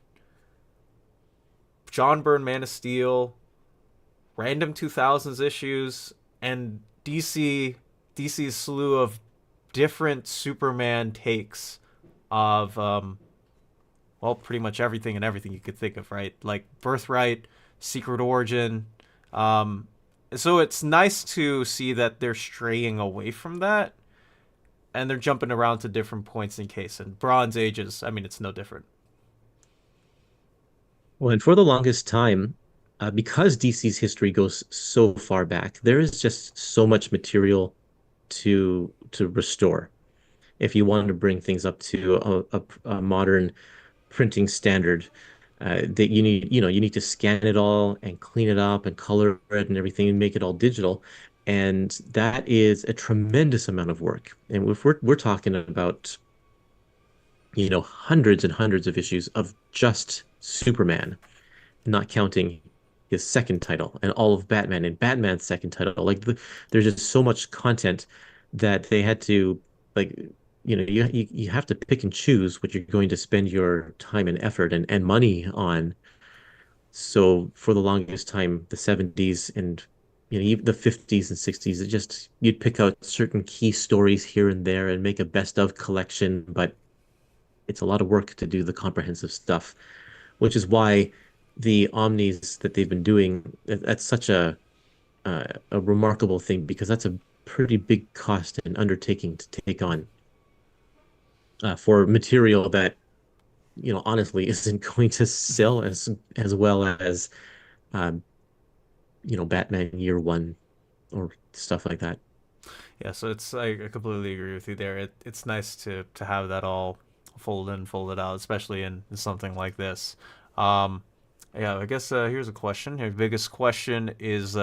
John Byrne, Man of Steel, random 2000s issues, and DC's slew of different Superman takes of well, pretty much everything and everything you could think of, right? Like Birthright, Secret Origin. Um, so it's nice to see that they're straying away from that and they're jumping around to different points in case. And Bronze Ages, I mean, it's no different. Well, and for the longest time, because DC's history goes so far back, there is just so much material to restore. If you wanted to bring things up to a modern printing standard, that you need to scan it all and clean it up and color it and everything and make it all digital. And that is a tremendous amount of work. And if we're talking about, hundreds and hundreds of issues of just Superman, not counting his second title, and all of Batman in Batman's second title. There's just so much content that they had to like you have to pick and choose what you're going to spend your time and effort and money on. So for the longest time, the 70s and even the 50s and 60s, it just you'd pick out certain key stories here and there and make a best of collection, but it's a lot of work to do the comprehensive stuff, which is why the omnis that they've been doing, that's such a remarkable thing because that's a pretty big cost and undertaking to take on for material that honestly isn't going to sell as well as um, Batman Year One or stuff like that. Yeah, so it's I completely agree with you there. It's nice to have that all folded in, folded out, especially in something like this. Um, yeah, I guess here's a question. Your biggest question is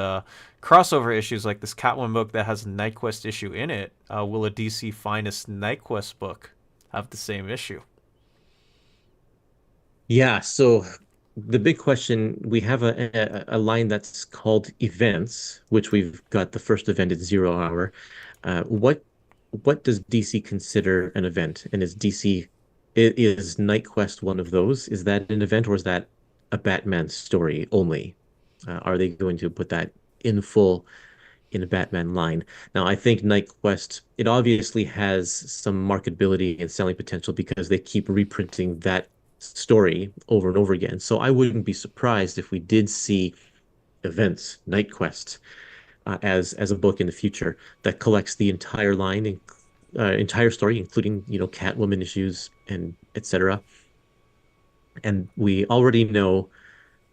crossover issues like this Catwoman book that has a Night Quest issue in it. Will a DC Finest Night Quest book have the same issue? Yeah, so the big question, we have a line that's called events, which we've got the first event at 0 hour. What does DC consider an event? And is Night Quest one of those? Is that an event or is that a Batman story only? Are they going to put that in full in a Batman line? Now, I think Night Quest, it obviously has some marketability and selling potential because they keep reprinting that story over and over again. So I wouldn't be surprised if we did see events, Night Quest, as a book in the future that collects the entire line, entire story, including Catwoman issues and etc. And we already know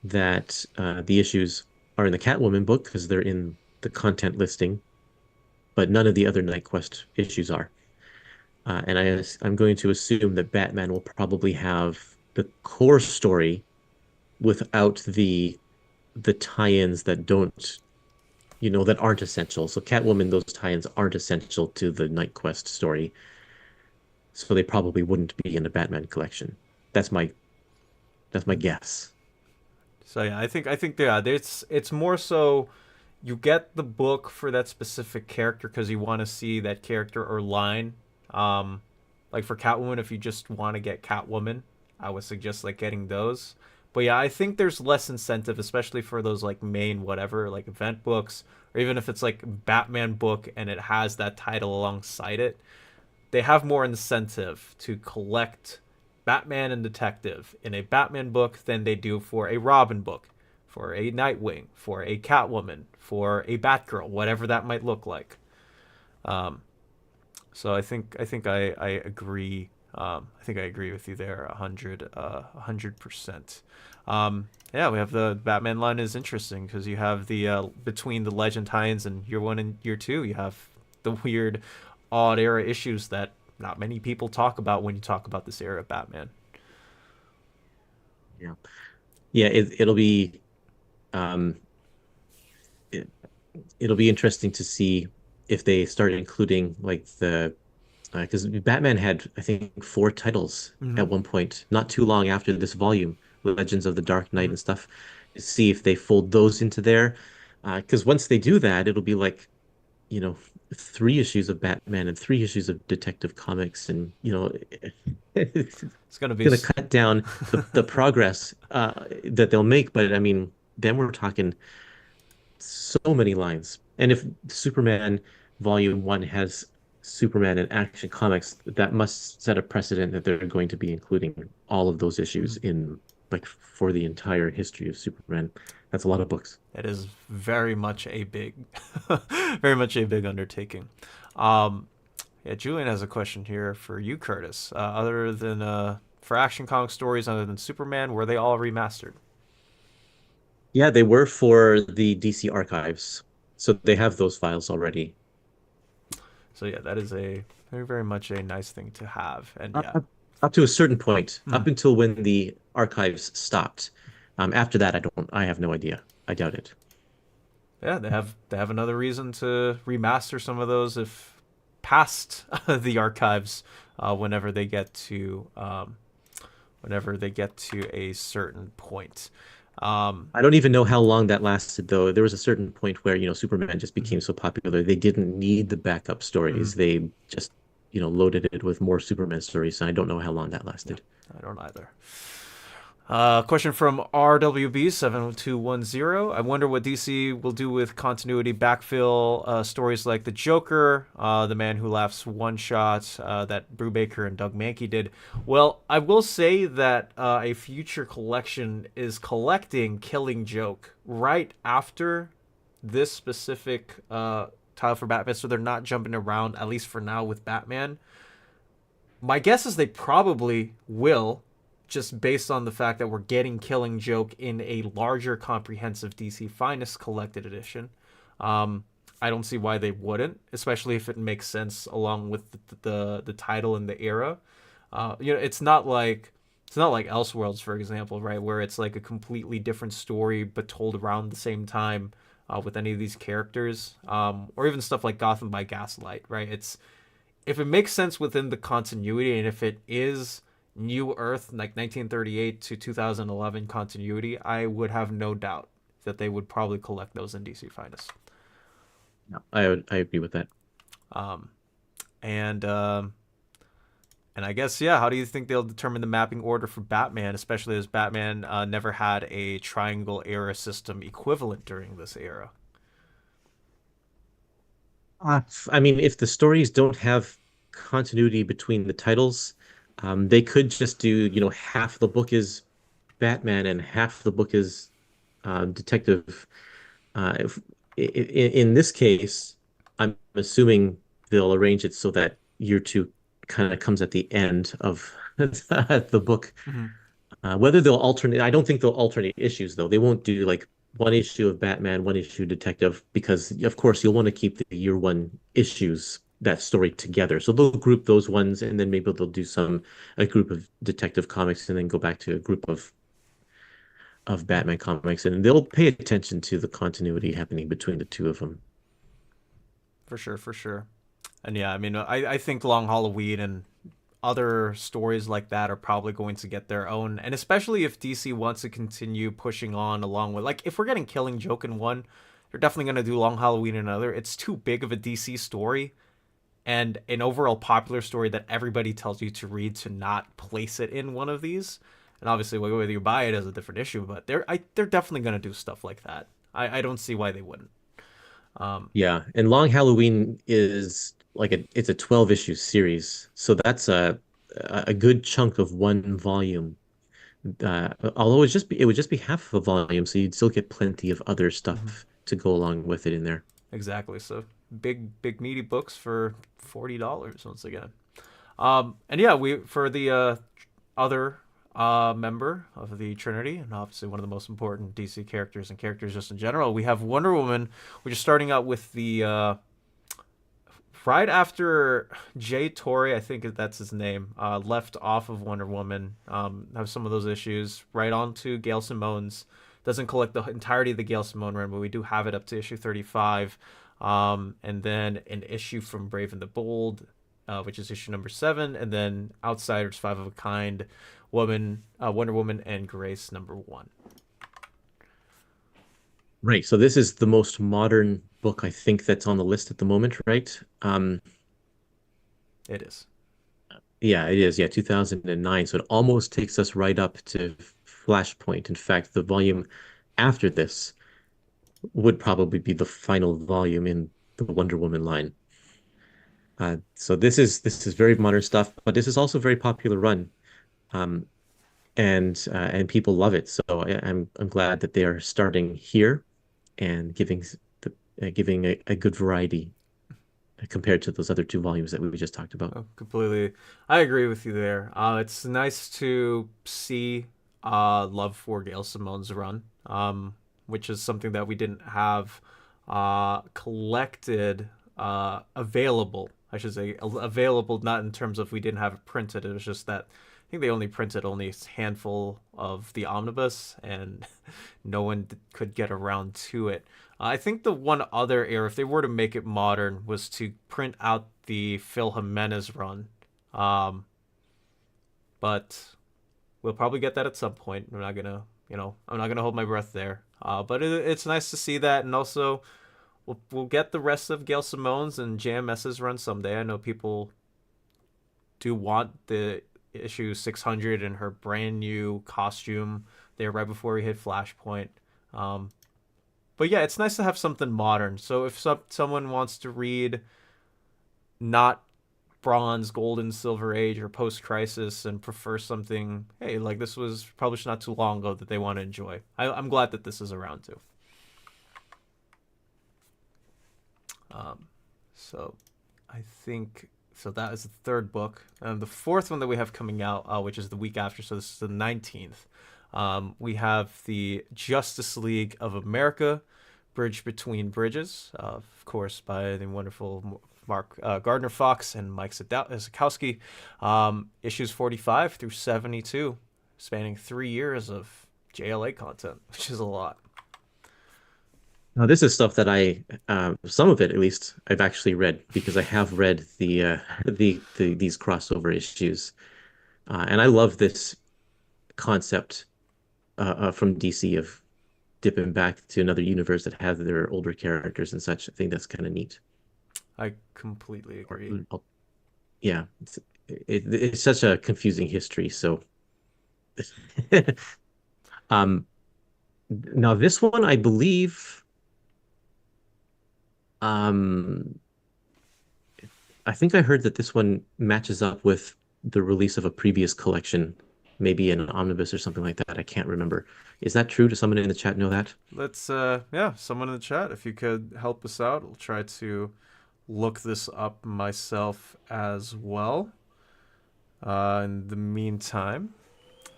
that the issues are in the Catwoman book because they're in the content listing, but none of the other Night Quest issues are. I'm going to assume that Batman will probably have the core story without the tie-ins that don't, that aren't essential. So Catwoman, those tie-ins aren't essential to the Night Quest story, so they probably wouldn't be in a Batman collection. That's my that's my guess. So yeah, I think yeah, it's more so you get the book for that specific character because you want to see that character or line. Um, like for Catwoman, if you just want to get Catwoman, I would suggest like getting those. But yeah, I think there's less incentive, especially for those like main whatever like event books, or even if it's like Batman book and it has that title alongside it. They have more incentive to collect Batman and Detective in a Batman book than they do for a Robin book, for a Nightwing, for a Catwoman, for a Batgirl, whatever that might look like. Um, so I think I agree. I think I agree with you there 100%. Yeah, we have the Batman line is interesting because you have the between the Legend tie-ins and year one and year two, you have the weird, odd era issues that not many people talk about when you talk about this era of Batman. Yeah. Yeah, it'll be um it, it'll be interesting to see if they start including like the because Batman had, I think, 4 titles Mm-hmm. at one point, not too long after this volume, Legends of the Dark Knight Mm-hmm. and stuff. See if they fold those into there. Because once they do that, it'll be like, you know, 3 issues of Batman and 3 issues of Detective Comics, and it's It's gonna be. gonna cut down the progress that they'll make. But I mean, then we're talking so many lines. And if Superman Volume 1 has Superman in Action Comics, that must set a precedent that they're going to be including all of those issues in like for the entire history of Superman. That's a lot of books. It is very much a big, very much a big undertaking. Um, yeah, Julian has a question here for you, Curtis. Other than for Action Comic stories, other than Superman, were they all remastered? Yeah, they were for the DC archives. So they have those files already. So yeah, that is a very, very much a nice thing to have. And Up, yeah, up, up to a certain point, hmm. up until when the archives stopped. After that, I have no idea. I doubt it. Yeah, they have another reason to remaster some of those if past the archives, whenever they get to a certain point. I don't even know how long that lasted, though. There was a certain point where, Superman just Mhm, became so popular, they didn't need the backup mhm. stories. They just, loaded it with more Superman stories. And I don't know how long that Yeah, lasted. I don't either. Question from RWB7210. I wonder what DC will do with continuity backfill stories like the Joker, the Man Who Laughs one shot that Brubaker and Doug Mankey did. Well, I will say that a future collection is collecting Killing Joke right after this specific title for Batman, so they're not jumping around, at least for now, with Batman. My guess is they probably will, just based on the fact that we're getting Killing Joke in a larger, comprehensive DC Finest Collected Edition. Um, I don't see why they wouldn't, especially if it makes sense along with the title and the era. It's not like Elseworlds, for example, right, where it's like a completely different story but told around the same time with any of these characters, or even stuff like Gotham by Gaslight, right? It's if it makes sense within the continuity and if it is New Earth, like 1938 to 2011 continuity, I would have no doubt that they would probably collect those in DC Finest. No, I agree with that. Um, and and I guess, yeah, how do you think they'll determine the mapping order for Batman, especially as Batman never had a triangle era system equivalent during this era? I mean, if the stories don't have continuity between the titles, they could just do, half the book is Batman and half the book is Detective. If, in this case, I'm assuming they'll arrange it so that year two kind of comes at the end of the book. Mm-hmm. Whether they'll alternate, I don't think they'll alternate issues though. They won't do like one issue of Batman, one issue Detective, because of course you'll want to keep the year one issues that story together. So they'll group those ones, and then maybe they'll do a group of Detective comics, and then go back to a group of Batman comics, and they'll pay attention to the continuity happening between the two of them. For sure, for sure. And yeah, I mean, I think Long Halloween and other stories like that are probably going to get their own, and especially if DC wants to continue pushing on along with, like, if we're getting Killing Joke in one, they're definitely going to do Long Halloween in another. It's too big of a DC story and an overall popular story that everybody tells you to read to not place it in one of these. And obviously, whether you buy it is a different issue, but they're definitely going to do stuff like that. I don't see why they wouldn't. Um, Yeah, and Long Halloween is like it's a 12 issue series, so that's a good chunk of one volume. Although it would just be half of a volume, so you'd still get plenty of other mhm. stuff to go along with it in there. Exactly. So big meaty books for $40 once again. And yeah, we for the other member of the Trinity, and obviously one of the most important DC characters and characters just in general, we have Wonder Woman. We're just starting out with the right after Jay Torre, I think that's his name, left off of Wonder Woman. Have some of those issues right on to Gail Simone's. Doesn't collect the entirety of the Gail Simone run, but we do have it up to issue 35. And then an issue from Brave and the Bold, which is issue number 7, and then Outsiders, Five of a Kind, Wonder Woman, and Grace number 1. Right. So this is the most modern book I think that's on the list at the moment, right? It is. Yeah, it is. Yeah, 2009. So it almost takes us right up to Flashpoint. In fact, the volume after this would probably be the final volume in the Wonder Woman line. So this is very modern stuff, but this is also a very popular run, um, and people love it. So I'm glad that they are starting here and giving a good variety compared to those other two volumes that we just talked about. Oh, completely. I agree with you there. It's nice to see love for Gail Simone's run, which is something that we didn't have collected, available. I should say available, not in terms of we didn't have it printed. It was just that I think they only printed only a handful of the omnibus, and no one could get around to it. I think the one other error, if they were to make it modern, was to print out the Phil Jimenez run. Um, but we'll probably get that at some point. We're not gonna I'm not gonna hold my breath there. But it's nice to see that, and also we'll get the rest of Gail Simone's and JMS's run someday. I know people do want the issue 600 and her brand new costume there right before we hit Flashpoint. Um, but yeah, it's nice to have something modern. So if someone wants to read not Bronze, Golden, Silver Age, or Post Crisis and prefer something, hey, like this was published not too long ago that they want to enjoy, I'm glad that this is around too. So I think so. That is the third book. The fourth one that we have coming out, which is the week after, so this is the 19th. We have the Justice League of America, Bridge Between Bridges, of course, by the wonderful Mark Gardner Fox and Mike Zakowski. Issues 45 through 72, spanning 3 years of JLA content, which is a lot. Now, this is stuff that some of it at least, I've actually read because I have read these crossover issues, and I love this concept from DC of dipping back to another universe that has their older characters and such. I think that's kind of neat. I completely agree. Yeah, it's such a confusing history. So, um, now this one, I believe, um, I think I heard that this one matches up with the release of a previous collection, maybe an omnibus or something like that. I can't remember. Is that true? Does someone in the chat know that? Let's yeah, someone in the chat, if you could help us out, I'll try to look this up myself as well. In the meantime,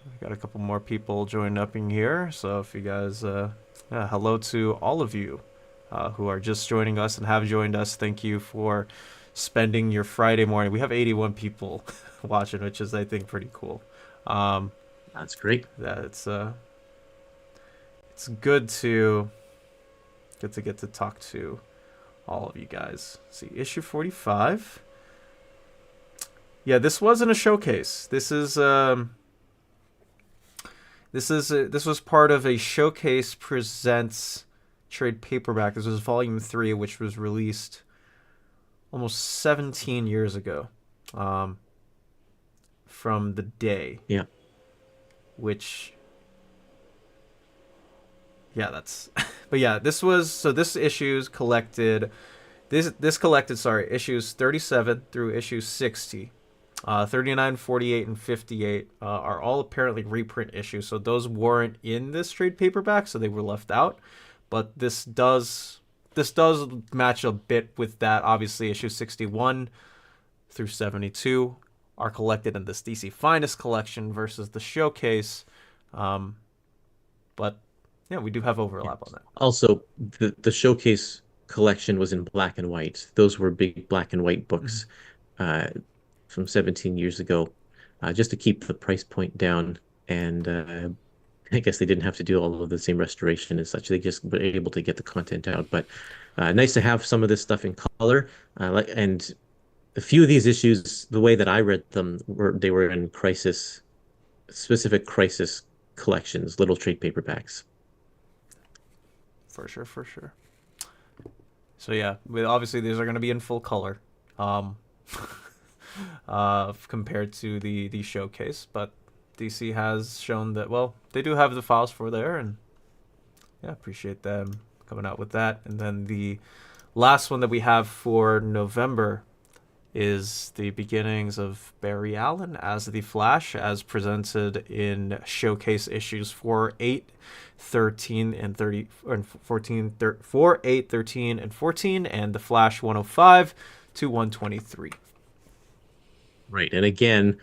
we got a couple more people joining up in here, so if you guys yeah, hello to all of you who are just joining us and have joined us. Thank you for spending your Friday morning. We have 81 people watching, which is, I think, pretty cool. That's great. Yeah, it's good to get to talk to all of you guys. Let's see, issue 45. Yeah, this wasn't a showcase. This was part of a Showcase Presents trade paperback. This was volume 3, which was released almost 17 years ago, from the day. Yeah. Which, yeah, that's. But yeah, this issues collected. This collected, sorry, issues 37 through issue 60. 39, 48, and 58 are all apparently reprint issues, so those weren't in this trade paperback, so they were left out. But this does match a bit with that. Obviously, issue 61 through 72 are collected in this DC Finest collection versus the Showcase. But yeah, we do have overlap on that. Also, the Showcase collection was in black and white. Those were big black and white books. From 17 years ago, just to keep the price point down. And I guess they didn't have to do all of the same restoration and such. They just were able to get the content out. But nice to have some of this stuff in color. And a few of these issues, the way that I read them, they were in specific crisis collections, little trade paperbacks. For sure. So yeah, obviously these are going to be in full color. Compared to the Showcase, but DC has shown that, well, they do have the files for there, and yeah, appreciate them coming out with that. And then the last one that we have for November is the beginnings of Barry Allen as the Flash, as presented in Showcase issues 4, 8, 13, and 30, and 14, 4, 8, 13, and 14, and the Flash 105 to 123. Right. And again,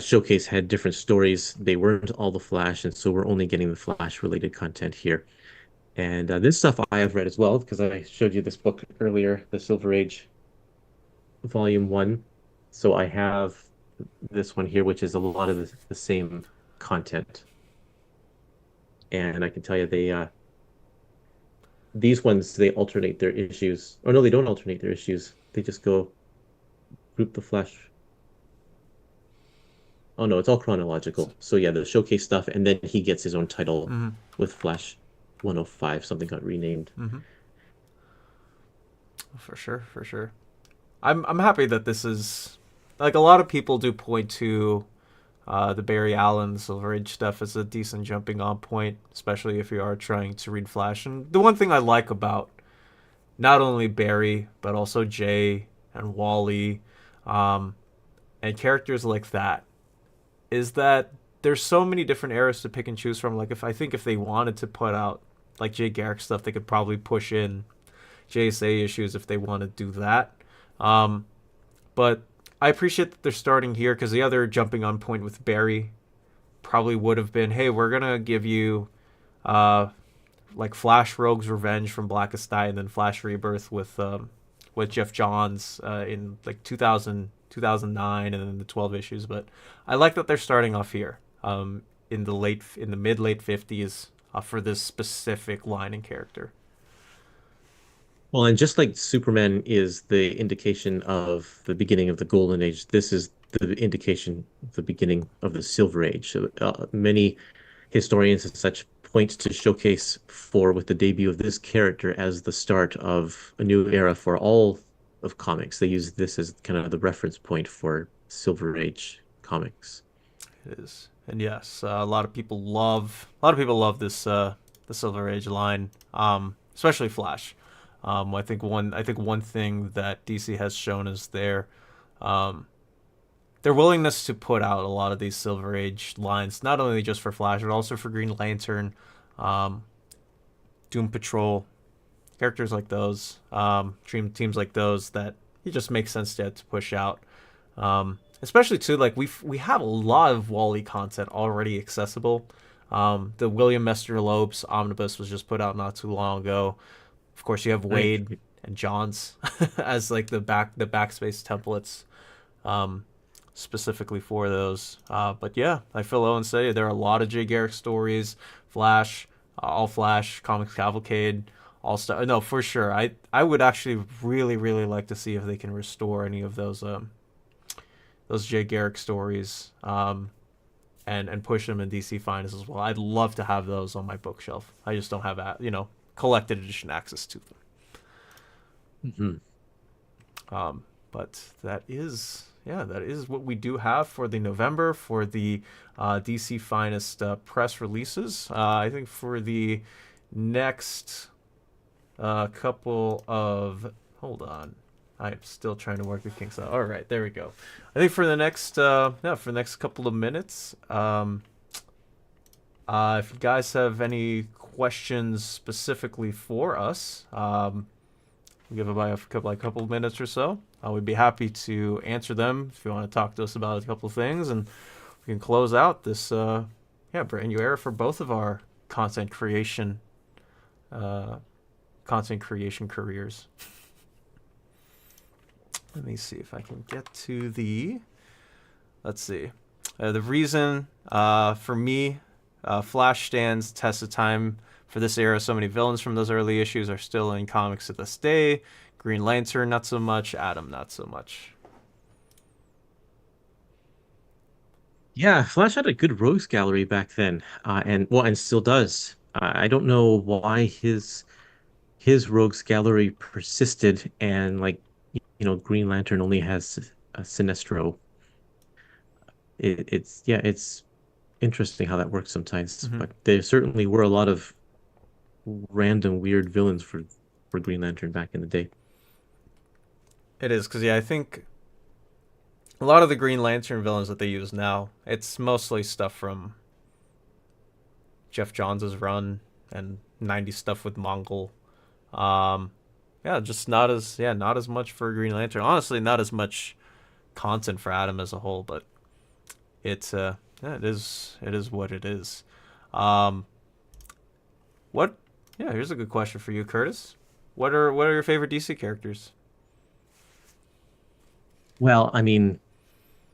Showcase had different stories. They weren't all the Flash, and so we're only getting the Flash-related content here. And this stuff I have read as well, because I showed you this book earlier, The Silver Age, Volume 1. So I have this one here, which is a lot of the same content. And I can tell you these ones, they alternate their issues. Or no, they don't alternate their issues. They just go group the Flash. Oh no, it's all chronological. So yeah, the showcase stuff, and then he gets his own title Mm-hmm. with Flash 105. Something got renamed. Mm-hmm. For sure, for sure. I'm happy that this is like a lot of people do point to the Barry Allen Silver Age stuff as a decent jumping on point, especially if you are trying to read Flash. And the one thing I like about not only Barry but also Jay and Wally, um, and characters like that is that there's so many different eras to pick and choose from. Like if they wanted to put out like Jay Garrick stuff, they could probably push in JSA issues if they want to do that. Um, but I appreciate that they're starting here because the other jumping on point with Barry probably would have been, hey, we're gonna give you uh, like Flash Rogue's Revenge from Blackest Night and then Flash Rebirth with Jeff Johns in like 2009 and then the 12 issues. But I like that they're starting off here in the mid late 50s for this specific line and character. Well, and just like Superman is the indication of the beginning of the Golden Age, this is the indication of the beginning of the Silver Age. So, many historians and such point to Showcase 4 with the debut of this character as the start of a new era for all of comics. They use this as kind of the reference point for Silver Age comics. It is, and yes, a lot of people love this the Silver Age line, especially Flash. I think one thing that DC has shown is um, their willingness to put out a lot of these Silver Age lines, not only just for Flash but also for Green Lantern, um, Doom Patrol, characters like those, dream teams like those that it just makes sense to push out. Especially too, like we have a lot of Wally content already accessible. The William Mester Lopes omnibus was just put out not too long ago. Of course, you have Right. Wade and Johns as like the backspace templates specifically for those. But yeah, I feel Owen say there are a lot of Jay Garrick stories, Flash, All Flash, Comics Cavalcade, All Star. No, for sure. I would actually really like to see if they can restore any of those Jay Garrick stories. And push them in DC Finest as well. I'd love to have those on my bookshelf. I just don't have collected edition access to them. Mhm. But that is what we do have for the November for the DC Finest press releases. I think for the next couple of hold on, I'm still trying to work the kinks out. All right, there we go. I think for the next couple of minutes, if you guys have any questions specifically for us, give about a couple of minutes or so. We'd be happy to answer them if you want to talk to us about a couple of things, and we can close out this brand new era for both of our content creation uh, content creation careers. Let me see if I can get to the. Let's see. The reason for me, Flash stands test of time for this era. So many villains from those early issues are still in comics to this day. Green Lantern, not so much. Atom, not so much. Yeah, Flash had a good rogues gallery back then, and still does. I don't know why his rogues gallery persisted, and like Green Lantern only has a Sinestro. It's interesting how that works sometimes, Mm-hmm. but there certainly were a lot of random weird villains for Green Lantern back in the day. It is because I think a lot of the Green Lantern villains that they use now, it's mostly stuff from Jeff Johns' run and '90s stuff with Mongol. Um, just not as much for Green Lantern. Honestly, not as much content for Atom as a whole, but it is what it is. Um, what? Yeah, here's a good question for you, Curtis. What are your favorite DC characters? Well, I mean,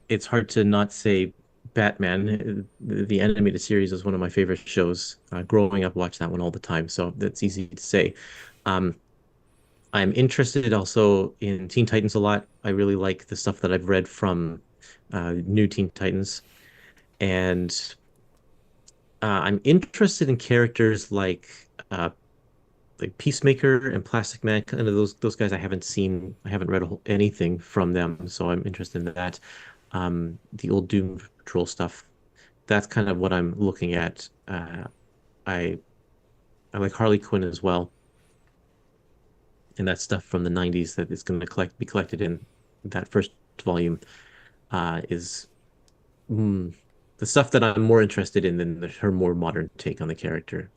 it's hard to not say Batman. The animated series is one of my favorite shows. Growing up, watched that one all the time, so that's easy to say. Um, I'm interested also in Teen Titans a lot. I really like the stuff that I've read from New Teen Titans. And I'm interested in characters like Peacemaker and Plastic Man, kind of those guys I haven't seen. I haven't read anything from them, so I'm interested in that. The old Doom Patrol stuff. That's kind of what I'm looking at. I I like Harley Quinn as well, and that stuff from the '90s that is going to be collected in that first volume is mm, the stuff that I'm more interested in than her more modern take on the character.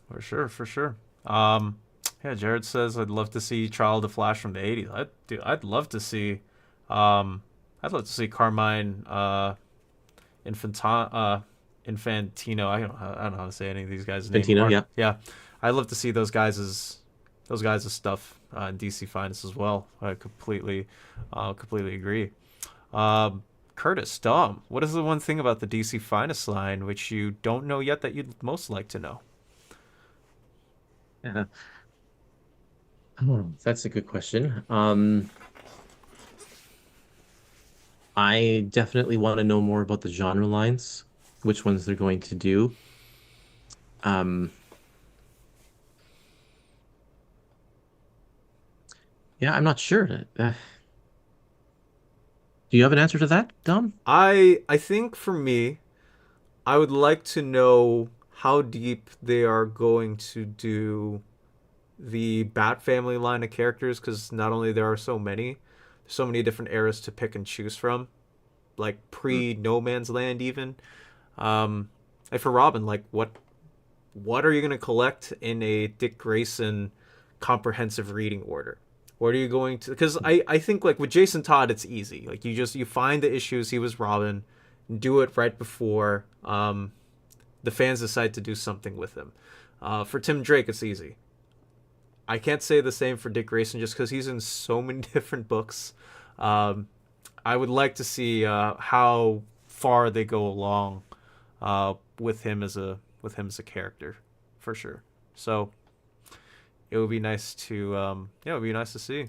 For sure, for sure. Um, yeah, Jared says I'd love to see Trial of the Flash from the '80s. I'd love to see, um, I'd love to see Carmine Infantino. I don't know how to say any of these guys' name. Fantino, yeah. Yeah, I'd love to see those guys' stuff in DC Finest as well. I completely agree. Um, Curtis, Dom, what is the one thing about the DC Finest line which you don't know yet that you'd most like to know? Yeah. Oh, that's a good question. I definitely want to know more about the genre lines, which ones they're going to do. Um, yeah, I'm not sure. Do you have an answer to that, Dom? I think for me, I would like to know how deep they are going to do the Bat family line of characters because not only there are so many different eras to pick and choose from, like Mm. pre No Man's Land even. Like for Robin, like what are you gonna collect in a Dick Grayson comprehensive reading order? What are you going to? Because I think like with Jason Todd, it's easy. Like you find the issues he was Robin, do it right before the fans decide to do something with him. For Tim Drake, it's easy. I can't say the same for Dick Grayson just because he's in so many different books. Um, I would like to see how far they go along with him as a character, for sure. So it would be nice to yeah, it would be nice to see.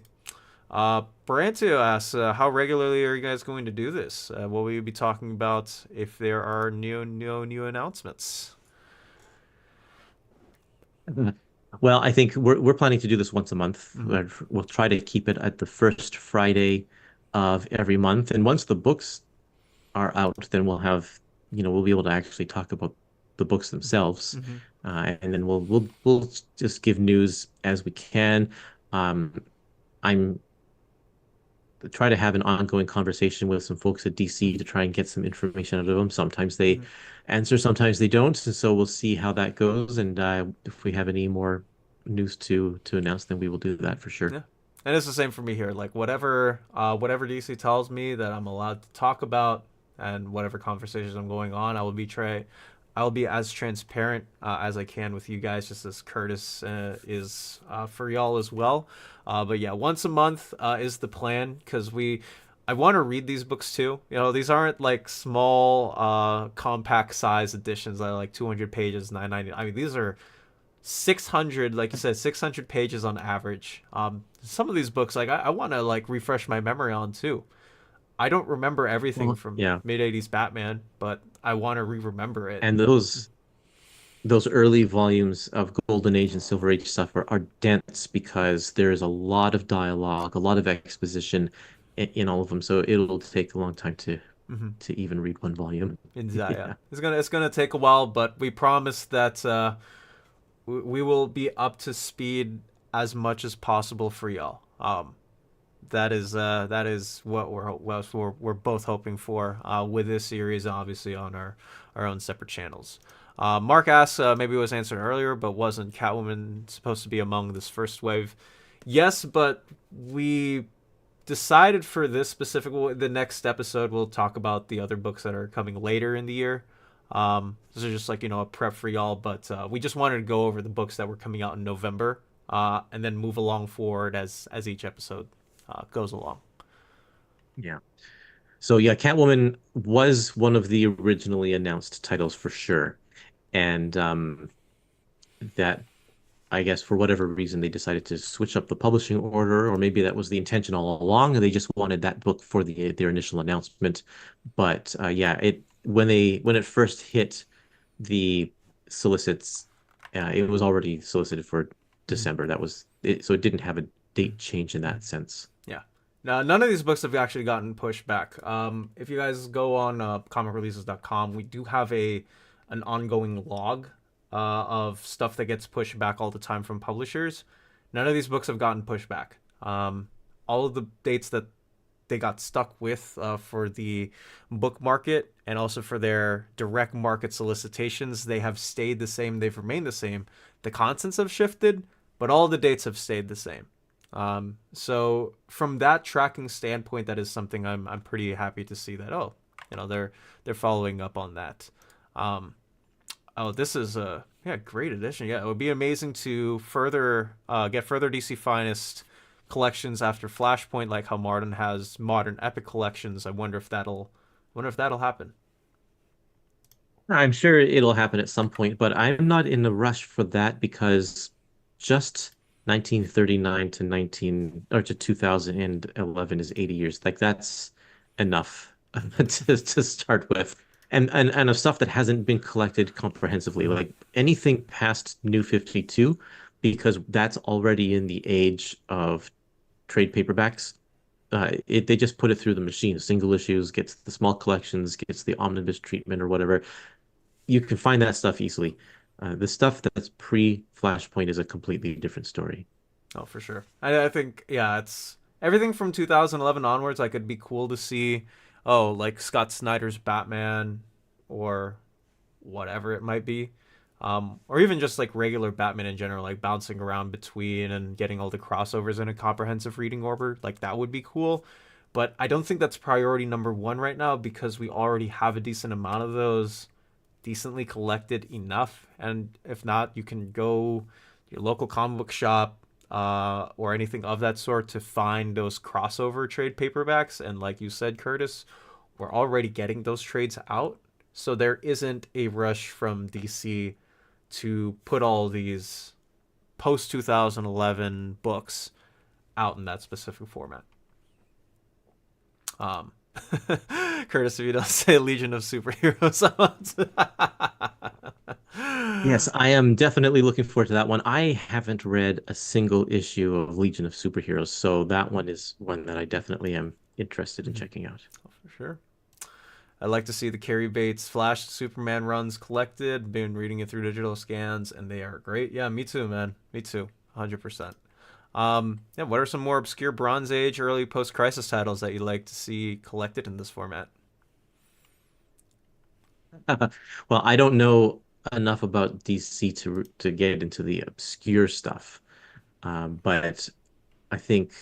Brantio asks, how regularly are you guys going to do this? What will you be talking about if there are new announcements? Mhm. Well, I think we're planning to do this once a month. Mm-hmm. We'll try to keep it at the first Friday of every month. And once the books are out, then we'll be able to actually talk about the books themselves. Mm-hmm. And then we'll just give news as we can. Um, I'm try to have an ongoing conversation with some folks at DC to try and get some information out of them. Sometimes they Mm-hmm. answer, sometimes they don't. And so we'll see how that goes. And if we have any more news to announce, then we will do that for sure. Yeah, and it's the same for me here. Like whatever DC tells me that I'm allowed to talk about, and whatever conversations I'm going on, I will be as transparent as I can with you guys, just as Curtis is for y'all as well. But yeah, once a month is the plan because I want to read these books too. You know, these aren't like small, compact size editions that are like 200 pages, 990. I mean, these are 600, like you said, 600 pages on average. Some of these books, like I want to like refresh my memory on too. I don't remember everything Well, from yeah. mid 80s Batman, but I want to re-remember it. And those early volumes of Golden Age and Silver Age stuff are dense because there's a lot of dialogue, a lot of exposition in all of them. So it'll take a long time Mm-hmm. to even read one volume. Yeah, Yeah. it's gonna take a while, but we promise that we will be up to speed as much as possible for y'all. That is what we're both hoping for with this series, obviously on our own separate channels. Mark asks, maybe it was answered earlier, but wasn't Catwoman supposed to be among this first wave? Yes, but we decided for this specific, the next episode we'll talk about the other books that are coming later in the year. This is just like a prep for y'all, but we just wanted to go over the books that were coming out in November, and then move along forward as each episode goes along. Yeah. So yeah, Catwoman was one of the originally announced titles for sure. And that I guess for whatever reason they decided to switch up the publishing order, or maybe that was the intention all along, and they just wanted that book for their initial announcement. But yeah, it when it first hit the solicits, it was already solicited for Mhm. December. That was it, so it didn't have a date change in that sense. Yeah. Now, none of these books have actually gotten pushed back. If you guys go on comicreleases.com, we do have an ongoing log of stuff that gets pushed back all the time from publishers. None of these books have gotten pushed back. All of the dates that they got stuck with for the book market and also for their direct market solicitations, they have stayed the same. They've remained the same. The contents have shifted, but all the dates have stayed the same. So from that tracking standpoint, that is something I'm pretty happy to see that, oh, they're following up on that. Um, oh, this is a great addition. Yeah, it would be amazing to further get further DC Finest collections after Flashpoint, like how Martin has modern epic collections. I wonder if that'll happen. I'm sure it'll happen at some point, but I'm not in a rush for that because just 1939 to 19 or to 2011 is 80 years. Like that's enough to start with. And of stuff that hasn't been collected comprehensively, Mm-hmm. like anything past New 52, because that's already in the age of trade paperbacks. They just put it through the machine. Single issues, gets the small collections, gets the omnibus treatment or whatever. You can find that stuff easily. The stuff that's pre-Flashpoint is a completely different story. Oh, for sure. I think yeah, it's everything from 2011 onwards. Like it'd be cool to see, oh, like Scott Snyder's Batman, or whatever it might be, or even just like regular Batman in general, like bouncing around between and getting all the crossovers in a comprehensive reading order. Like that would be cool. But I don't think that's priority number one right now because we already have a decent amount of those decently collected enough. And if not, you can go to your local comic book shop or anything of that sort to find those crossover trade paperbacks. And like you said, Kurtis, we're already getting those trades out. So there isn't a rush from DC to put all these post 2011 books out in that specific format. Um, Curtis, if you don't say Legion of Superheroes, Yes, I am definitely looking forward to that one. I haven't read a single issue of Legion of Superheroes, so that one is one that I definitely am interested in checking out. for sure. I'd like to see the Carrie Bates Flash Superman runs collected. Been reading it through digital scans, and they are great. Yeah, me too, man. Me too. 100%. Yeah, what are some more obscure Bronze Age, early post-crisis titles that you'd like to see collected in this format? Well, I don't know enough about DC to get into the obscure stuff, but I think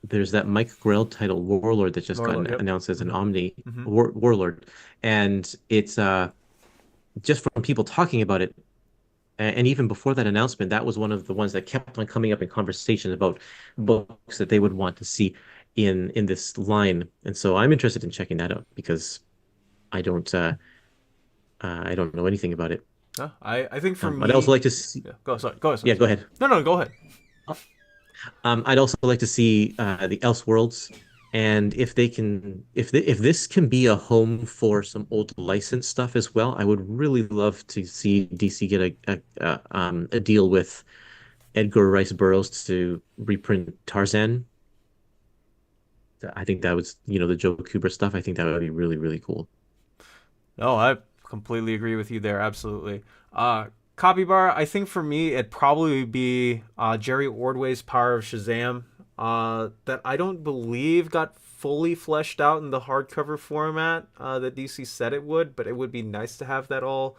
there's that Mike Grell title Warlord that just got Warlord, yep. announced as an Mm-hmm. Omni Mm-hmm. Warlord, and it's just from people talking about it, and even before that announcement, that was one of the ones that kept on coming up in conversation about books that they would want to see in this line, and so I'm interested in checking that out because I don't uh, I don't know anything about it. I think for I'd also me, like to see. yeah, go sorry, go ahead, Yeah, sorry, go sorry. ahead. No, no, go ahead. I'd also like to see the Elseworlds, and if this can be a home for some old licensed stuff as well, I would really love to see DC get a deal with Edgar Rice Burroughs to reprint Tarzan. I think that was, the Joe Kubert stuff. I think that would be really, really cool. No, I completely agree with you there. Absolutely. Copy bar. I think for me, it'd probably be Jerry Ordway's Power of Shazam. That I don't believe got fully fleshed out in the hardcover format that DC said it would, but it would be nice to have that all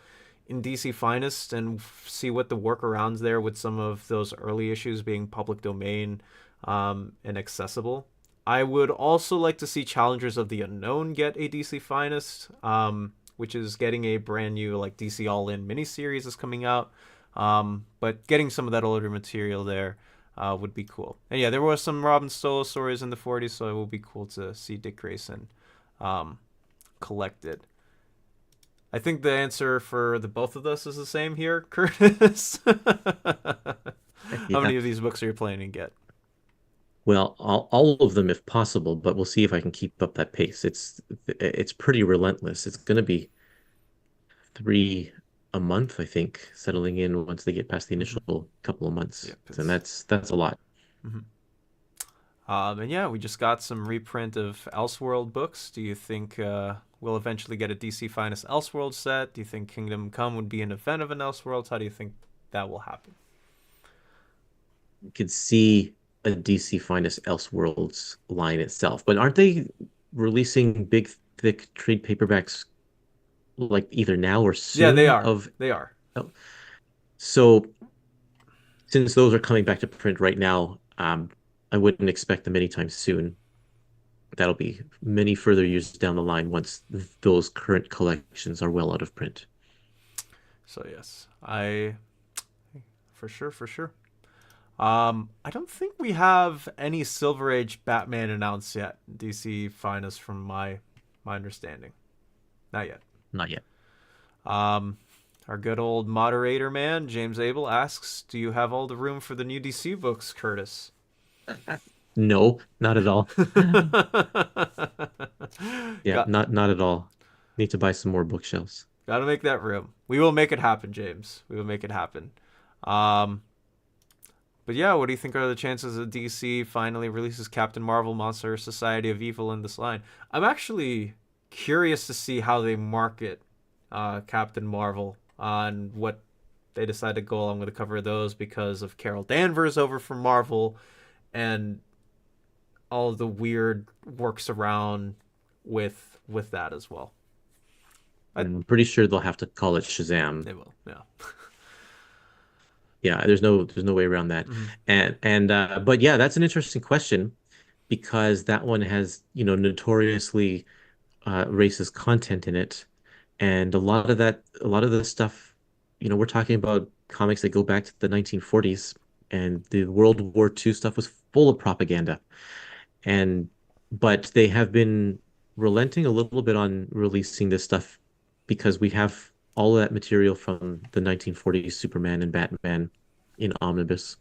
in DC Finest and see what the workarounds there with some of those early issues being public domain and accessible. I would also like to see Challengers of the Unknown get a DC Finest, which is getting a brand new like DC All In miniseries is coming out. But getting some of that older material there would be cool. And yeah, there was some Robin Solo stories in the 40s, so it would be cool to see Dick Grayson collected. I think the answer for the both of us is the same here, Curtis. How Yeah. many of these books are you planning to get? Well, all of them if possible, but we'll see if I can keep up that pace. It's pretty relentless. It's going to be three a month, I think, settling in once they get past the Hmm. initial couple of months. Yep, And it's. that's a lot. Mhm. And yeah, we just got some reprint of Elseworld books. Do you think we'll eventually get a DC Finest Elseworld set? Do you think Kingdom Come would be an event of an Elseworlds? How do you think that will happen? You could see a DC Finest Elseworlds line itself, but aren't they releasing big, thick trade paperbacks like either now or Yeah, they soon are. of They are. oh, so since those are coming back to print right now, I wouldn't expect them anytime soon. That'll be many further years down the line once those current collections are well out of print. So yes, I for sure, for sure. I don't think we have any Silver Age Batman announced yet. DC Finest, from my understanding, not yet. Not yet. Um, our good old moderator man James Abel asks, "Do you have all the room for the new DC books, Curtis?" No, not at all. Yeah, got not at all. Need to buy some more bookshelves. got to make that room. We will make it happen, James. We will make it happen. Um, but yeah, what do you think are the chances that DC finally releases Captain Marvel, Monster Society of Evil in this line? I'm actually curious to see how they market Captain Marvel on what they decide to go along with the cover of those, because of Carol Danvers over from Marvel and all of the weird works around with that as well. I'm pretty sure they'll have to call it Shazam. They will, yeah. Yeah, there's no way around that. Mm-hmm. And but yeah, that's an interesting question because that one has, notoriously racist content in it. And a lot of the stuff, we're talking about comics that go back to the 1940s, and the World War II stuff was full of propaganda. And but they have been relenting a little bit on releasing this stuff because we have all of that material from the 1940s Superman and Batman in omnibus.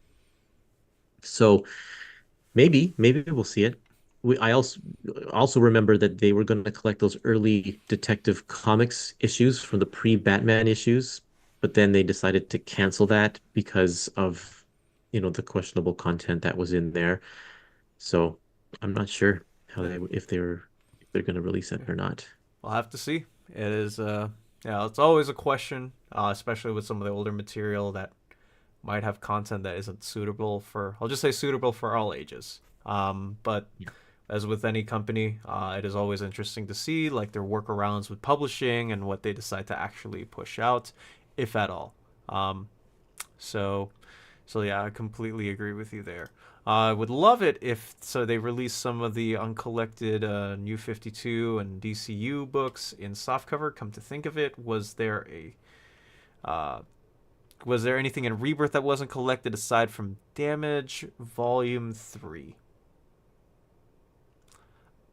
So maybe we'll see it. I also remember that they were going to collect those early Detective Comics issues from the pre-Batman issues, but then they decided to cancel that because of, the questionable content that was in there. So I'm not sure how Yeah. if they're going to release it or not. We'll have to see. It is yeah, it's always a question, especially with some of the older material that might have content that isn't suitable for, I'll just say suitable for all ages. But Yeah. as with any company, it is always interesting to see like their workarounds with publishing and what they decide to actually push out, if at all. Um, so so yeah, I completely agree with you there. I would love it if so they release some of the uncollected New 52 and DCU books in softcover. Come to think of it, uh, was there anything in Rebirth that wasn't collected aside from Damage Volume 3?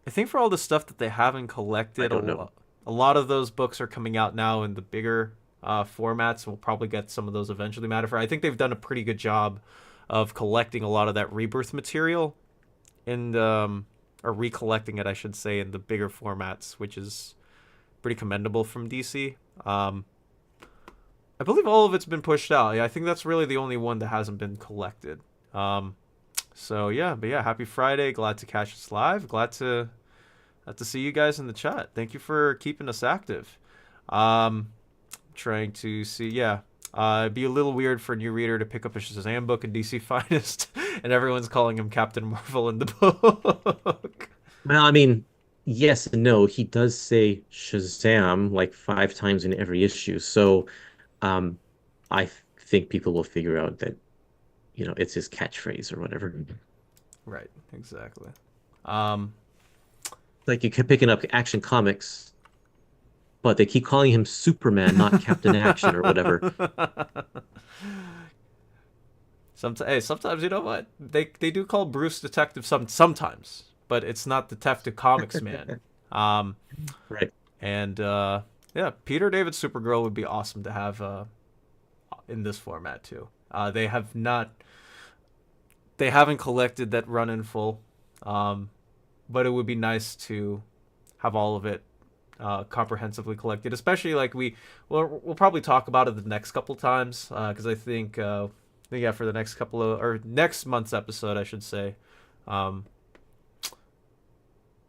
I think for all the stuff that they haven't I collected, don't know. a lot of those books are coming out now in the bigger formats. We'll probably get some of those eventually. Matter for, I think they've done a pretty good job of collecting a lot of that Rebirth material in or recollecting it, I should say, in the bigger formats, which is pretty commendable from DC. I believe all of it's been pushed out. Yeah, I think that's really the only one that hasn't been collected. So yeah, but yeah, happy Friday. Glad to catch us live. Glad to see you guys in the chat. Thank you for keeping us active. Trying to see, yeah. It'd be a little weird for a new reader to pick up a Shazam book in DC Finest, and everyone's calling him Captain Marvel in the book. Well, I mean, yes and no. He does say Shazam like five times in every issue. So, um, think people will figure out that, it's his catchphrase or whatever. Right, exactly. Um, Like you keep picking up Action Comics, but they keep calling him Superman, not Captain Action or whatever. sometimes you know what they do call Bruce Detective sometimes, but it's not Detective Comics man. Um, Right. and yeah, Peter David Supergirl would be awesome to have in this format too. They have not, they haven't collected that run in full, um, but it would be nice to have all of it comprehensively collected. Especially like we'll probably talk about it the next couple times because I think yeah, for the next couple of, or next month's episode I should say, um,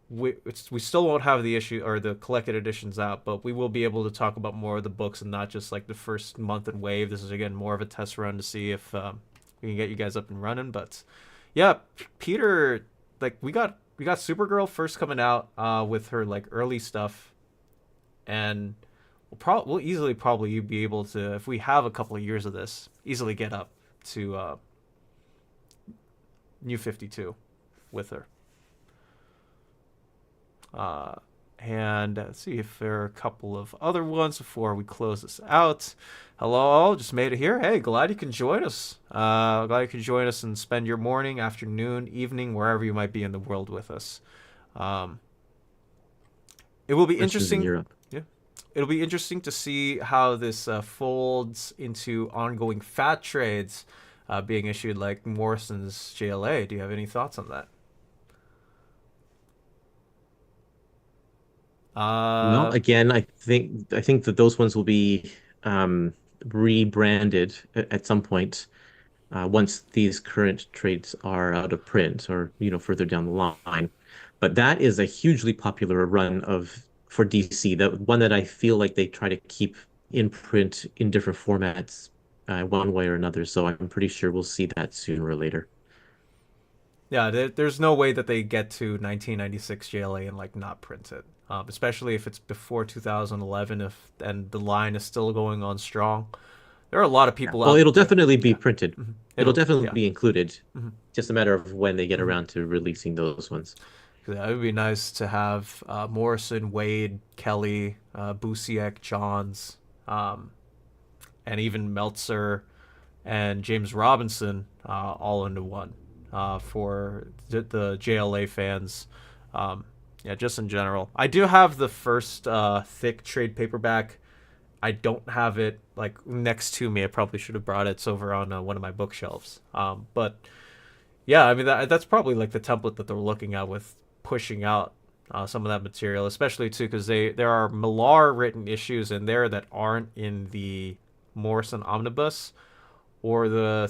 we still won't have the issue or the collected editions out, but we will be able to talk about more of the books and not just like the first month and wave. This is again more of a test run to see if we can get you guys up and running. But yeah, Peter, like we got Supergirl first coming out with her like early stuff, and we'll easily probably be able to, if we have a couple of years of this, easily get up to New 52 with her. Uh, and let's see if there are a couple of other ones before we close this out. Hello, all. Just made it here. Hey, glad you can join us. Glad you can join us and spend your morning, afternoon, evening, wherever you might be in the world with us. Um, it will be Questions in interesting. Europe. Yeah, it'll be interesting to see how this folds into ongoing fat trades being issued, like Morrison's JLA. Do you have any thoughts on that? Well, Uh, again, I think that those ones will be rebranded at some point once these current trades are out of print or further down the line. But that is a hugely popular run of for DC. That one that I feel like they try to keep in print in different formats one way or another. So I'm pretty sure we'll see that sooner or later. Yeah, there's no way that they get to 1996 JLA and like not print it, especially if it's before 2011. If and the line is still going on strong, there are a lot of Yeah. people Well, out it'll there. definitely be Yeah, printed. It'll it'll definitely yeah. be included. Mhm. Just a matter of when they get Mhm. around to releasing those ones. Yeah, it would be nice to have Morrison, Wade, Kelly, Busiek, Johns, um, and even Meltzer and James Robinson all into one for the JLA fans. Um, yeah, just in general. I do have the first thick trade paperback. I don't have it like next to me. I probably should have brought it. It's over on one of my bookshelves. But yeah, I mean that's probably like the template that they're looking at with pushing out some of that material, especially too because there are Millar written issues in there that aren't in the Morrison omnibus or the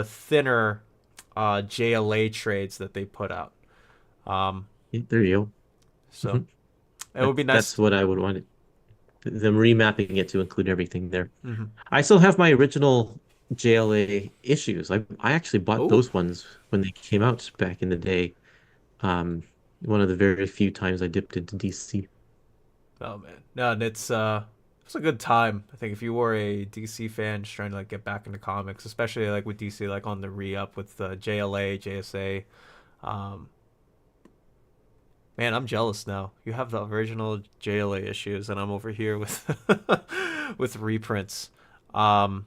thinner JLA trades that they put out. Um, Yeah, there you go. so it would be That's nice. what I would want them remapping it to include everything there. Mm-hmm. I still have my original JLA issues. I actually bought Oh, those ones when they came out back in the day. Um, one of the very few times I dipped into DC. oh man, no, and it's a good time. I think if you were a DC fan just trying to like get back into comics, especially like with DC like on the re up with JLA, JSA. Um, Man, I'm jealous now. You have the original JLA issues, and I'm over here with with reprints. Um,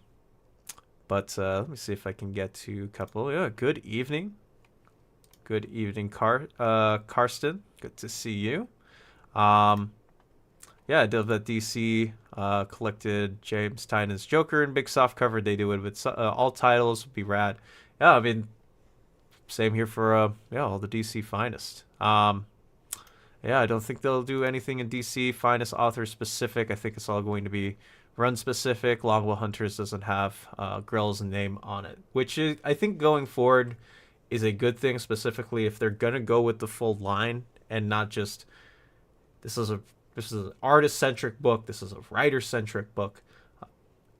but let me see if I can get to a couple. Yeah, good evening, Karsten. Good to see you. Um, yeah, I did that DC collected James Tynan's Joker in big soft cover. They do it with all titles. Would be rad. Yeah, I mean, same here for yeah, all the DC finest. Yeah, I don't think they'll do anything in DC finest author specific. I think it's all going to be run specific. Longbow Hunters doesn't have Grell's name on it, which is, I think going forward is a good thing, specifically if they're gonna go with the full line and not just this is a this is an artist centric book. This is a writer centric book.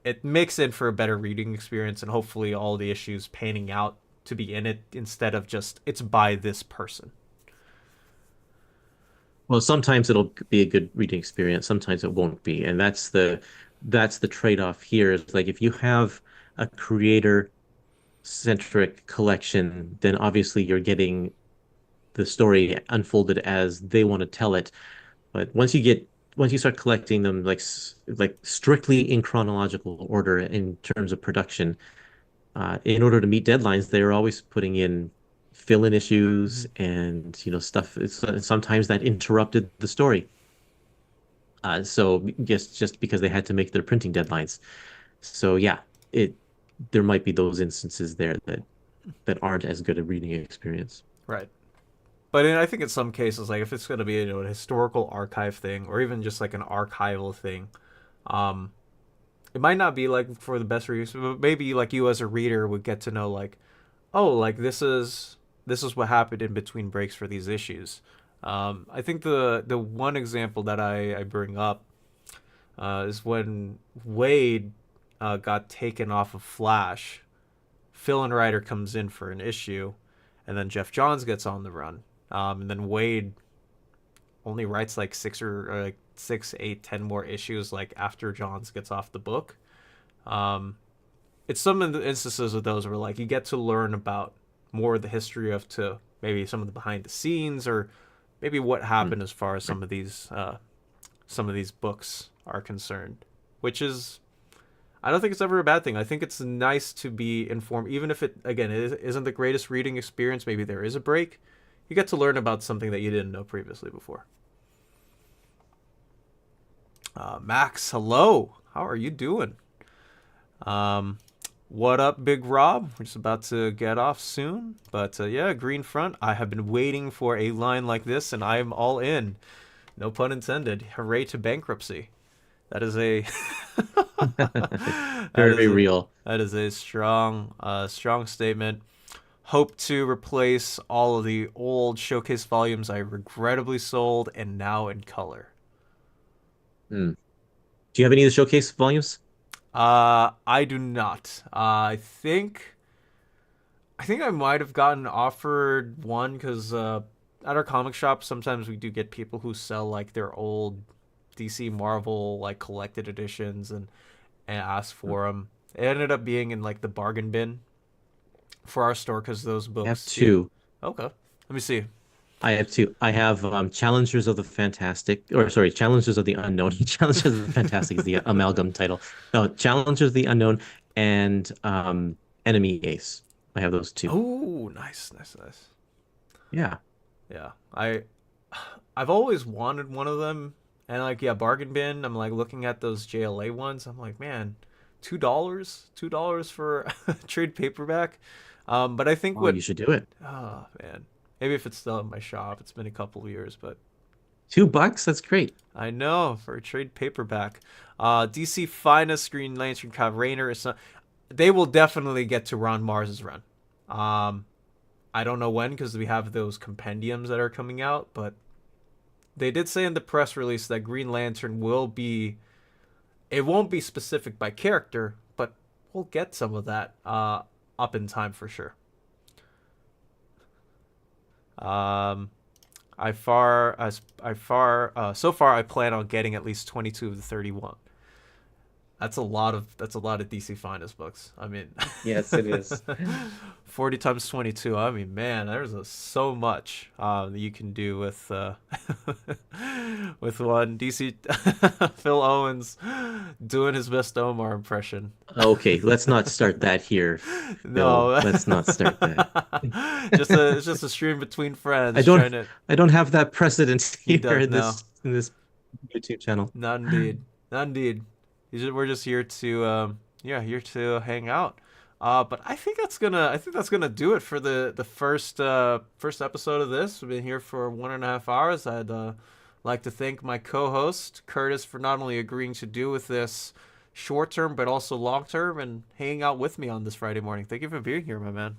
It makes it for a better reading experience, and hopefully all the issues panning out to be in it instead of just it's by this person. Well, sometimes it'll be a good reading experience, sometimes it won't be. And that's the trade-off here is like if you have a creator centric collection, then obviously you're getting the story unfolded as they want to tell it. But once you start collecting them like strictly in chronological order in terms of production, in order to meet deadlines, they're always putting in fill-in issues Mm-hmm. and stuff. Sometimes that interrupted the story. So just because they had to make their printing deadlines. So yeah, it there might be those instances there that aren't as good a reading experience. Right. But I think in some cases, like if it's going to be a historical archive thing or even just like an archival thing, um, it might not be like for the best reviews, but maybe like you as a reader would get to know like, oh, like this is what happened in between breaks for these issues. I think the one example that I bring up is when Wade got taken off of Flash. Phil and Ryder comes in for an issue, and then Jeff Johns gets on the run, and then Wade only writes like like 6, 8, 10 more issues like after Johns gets off the book. Um, it's some of the instances of those where like you get to learn about more of the history of to maybe some of the behind the scenes or maybe what Mm. happened as far as some of these books are concerned, which is I don't think it's ever a bad thing. I think it's nice to be informed, even if it again it isn't the greatest reading experience. Maybe there is a break. You get to learn about something that you didn't know previously before. Max, hello. How are you doing? Um, what up, Big Rob? We're just about to get off soon. But yeah, Green Front, I have been waiting for a line like this, and I am all in. No pun intended. Hooray to bankruptcy. That is a that is Very a real. that is a strong statement. Hope to replace all of the old showcase volumes I regrettably sold and now in color. Mm. Do you have any of the showcase volumes? I do not. I think I might have gotten offered one because at our comic shop sometimes we do get people who sell like their old DC Marvel like collected editions and ask Mm. for them. It ended up being in like the bargain bin for our store because those I have books. Yeah. two. Okay. Let me see. I have two. I have Challengers of the Fantastic, or sorry, Challengers of the Unknown. Challengers of the Fantastic is the amalgam title. No, Challengers of the Unknown and Enemy Ace. I have those two. Oh, nice, nice, nice. Yeah. Yeah, I've always wanted one of them, and like yeah, bargain bin. I'm like looking at those JLA ones. I'm like, man, $2 for a trade paperback. But I think Oh, what you should do it. oh man, maybe if it's still in my shop. It's been a couple of years, but $2? That's great. I know for a trade paperback. DC finest Green Lantern Kyle Rayner is not, they will definitely get to Ron Mars's run. Um, I don't know when because we have those compendiums that are coming out, but they did say in the press release that Green Lantern will be. It won't be specific by character, but we'll get some of that up in time for sure. Um, so far I plan on getting at least 22 of the 31. That's a lot of DC Finest books. I mean, Yes, it is. 40 times 22. I mean, man, there's so much that you can do with with one DC Phil Owens doing his best Omar impression. Okay, let's not start that here, Phil. No, Let's not start that. it's just a stream between I friends don't trying to. I don't have that precedent He here does in now. this YouTube channel. Not indeed. Not indeed. We're just here to yeah, here to hang out. But I think that's gonna do it for the first episode of this. We've been here for 1.5 hours. I'd like to thank my co-host Kurtis for not only agreeing to do with this short term but also long term and hanging out with me on this Friday morning. Thank you for being here, my man.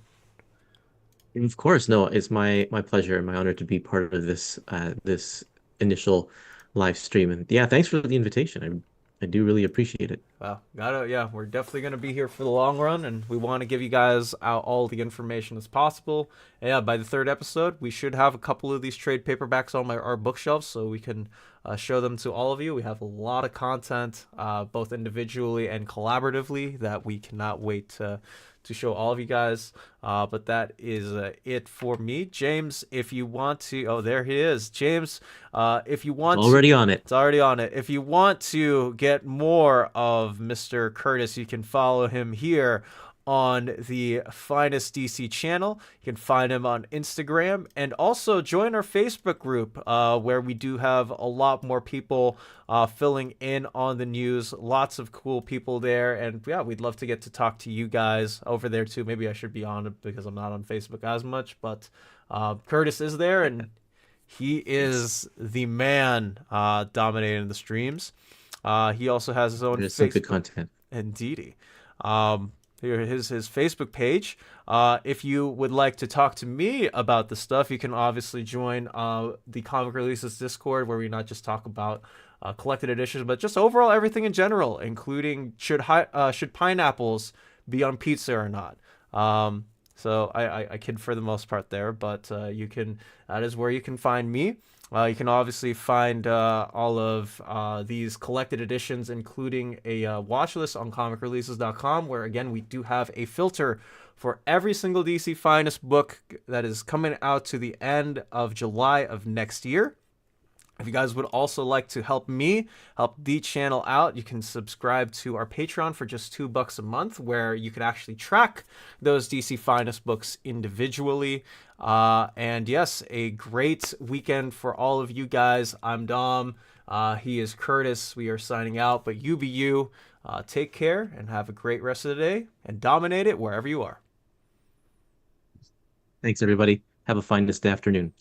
Of course, no, it's my pleasure and my honor to be part of this initial live stream. And yeah, thanks for the invitation. I do really appreciate it. Wow, gotta yeah, we're definitely gonna be here for the long run, and we want to give you guys out all the information as possible. And yeah, by the third episode, we should have a couple of these trade paperbacks on our bookshelves, so we can show them to all of you. We have a lot of content, both individually and collaboratively, that we cannot wait to show all of you guys. But that is it for me, James. If you want to, oh, there he is, James. If you want to. Already on it. It's already on it. If you want to get more of Mr. Kurtis, you can follow him here on the Finest DC channel. You can find him on Instagram, and also join our Facebook group, where we do have a lot more people filling in on the news. Lots of cool people there, and yeah, we'd love to get to talk to you guys over there too. Maybe I should be on it because I'm not on Facebook as much, but Kurtis is there, and he Yes. is the man dominating the streams. He also has his own There's some good Facebook. content. Indeedy. Here his Facebook page. If you would like to talk to me about the stuff, you can obviously join the Comic Releases Discord, where we not just talk about collected editions, but just overall everything in general, including should pineapples be on pizza or not. So I kid for the most part there, but that is where you can find me. You can obviously find all of these collected editions, including a watch list on comicreleases.com, where again we do have a filter for every single DC Finest book that is coming out to the end of July of next year. If you guys would also like to help me help the channel out, you can subscribe to our Patreon for just $2 a month, where you can actually track those DC Finest books individually. And yes, a great weekend for all of you guys. I'm Dom. He is Kurtis. We are signing out, but you be you. Take care and have a great rest of the day, and dominate it wherever you are. Thanks, everybody. Have a fine this afternoon.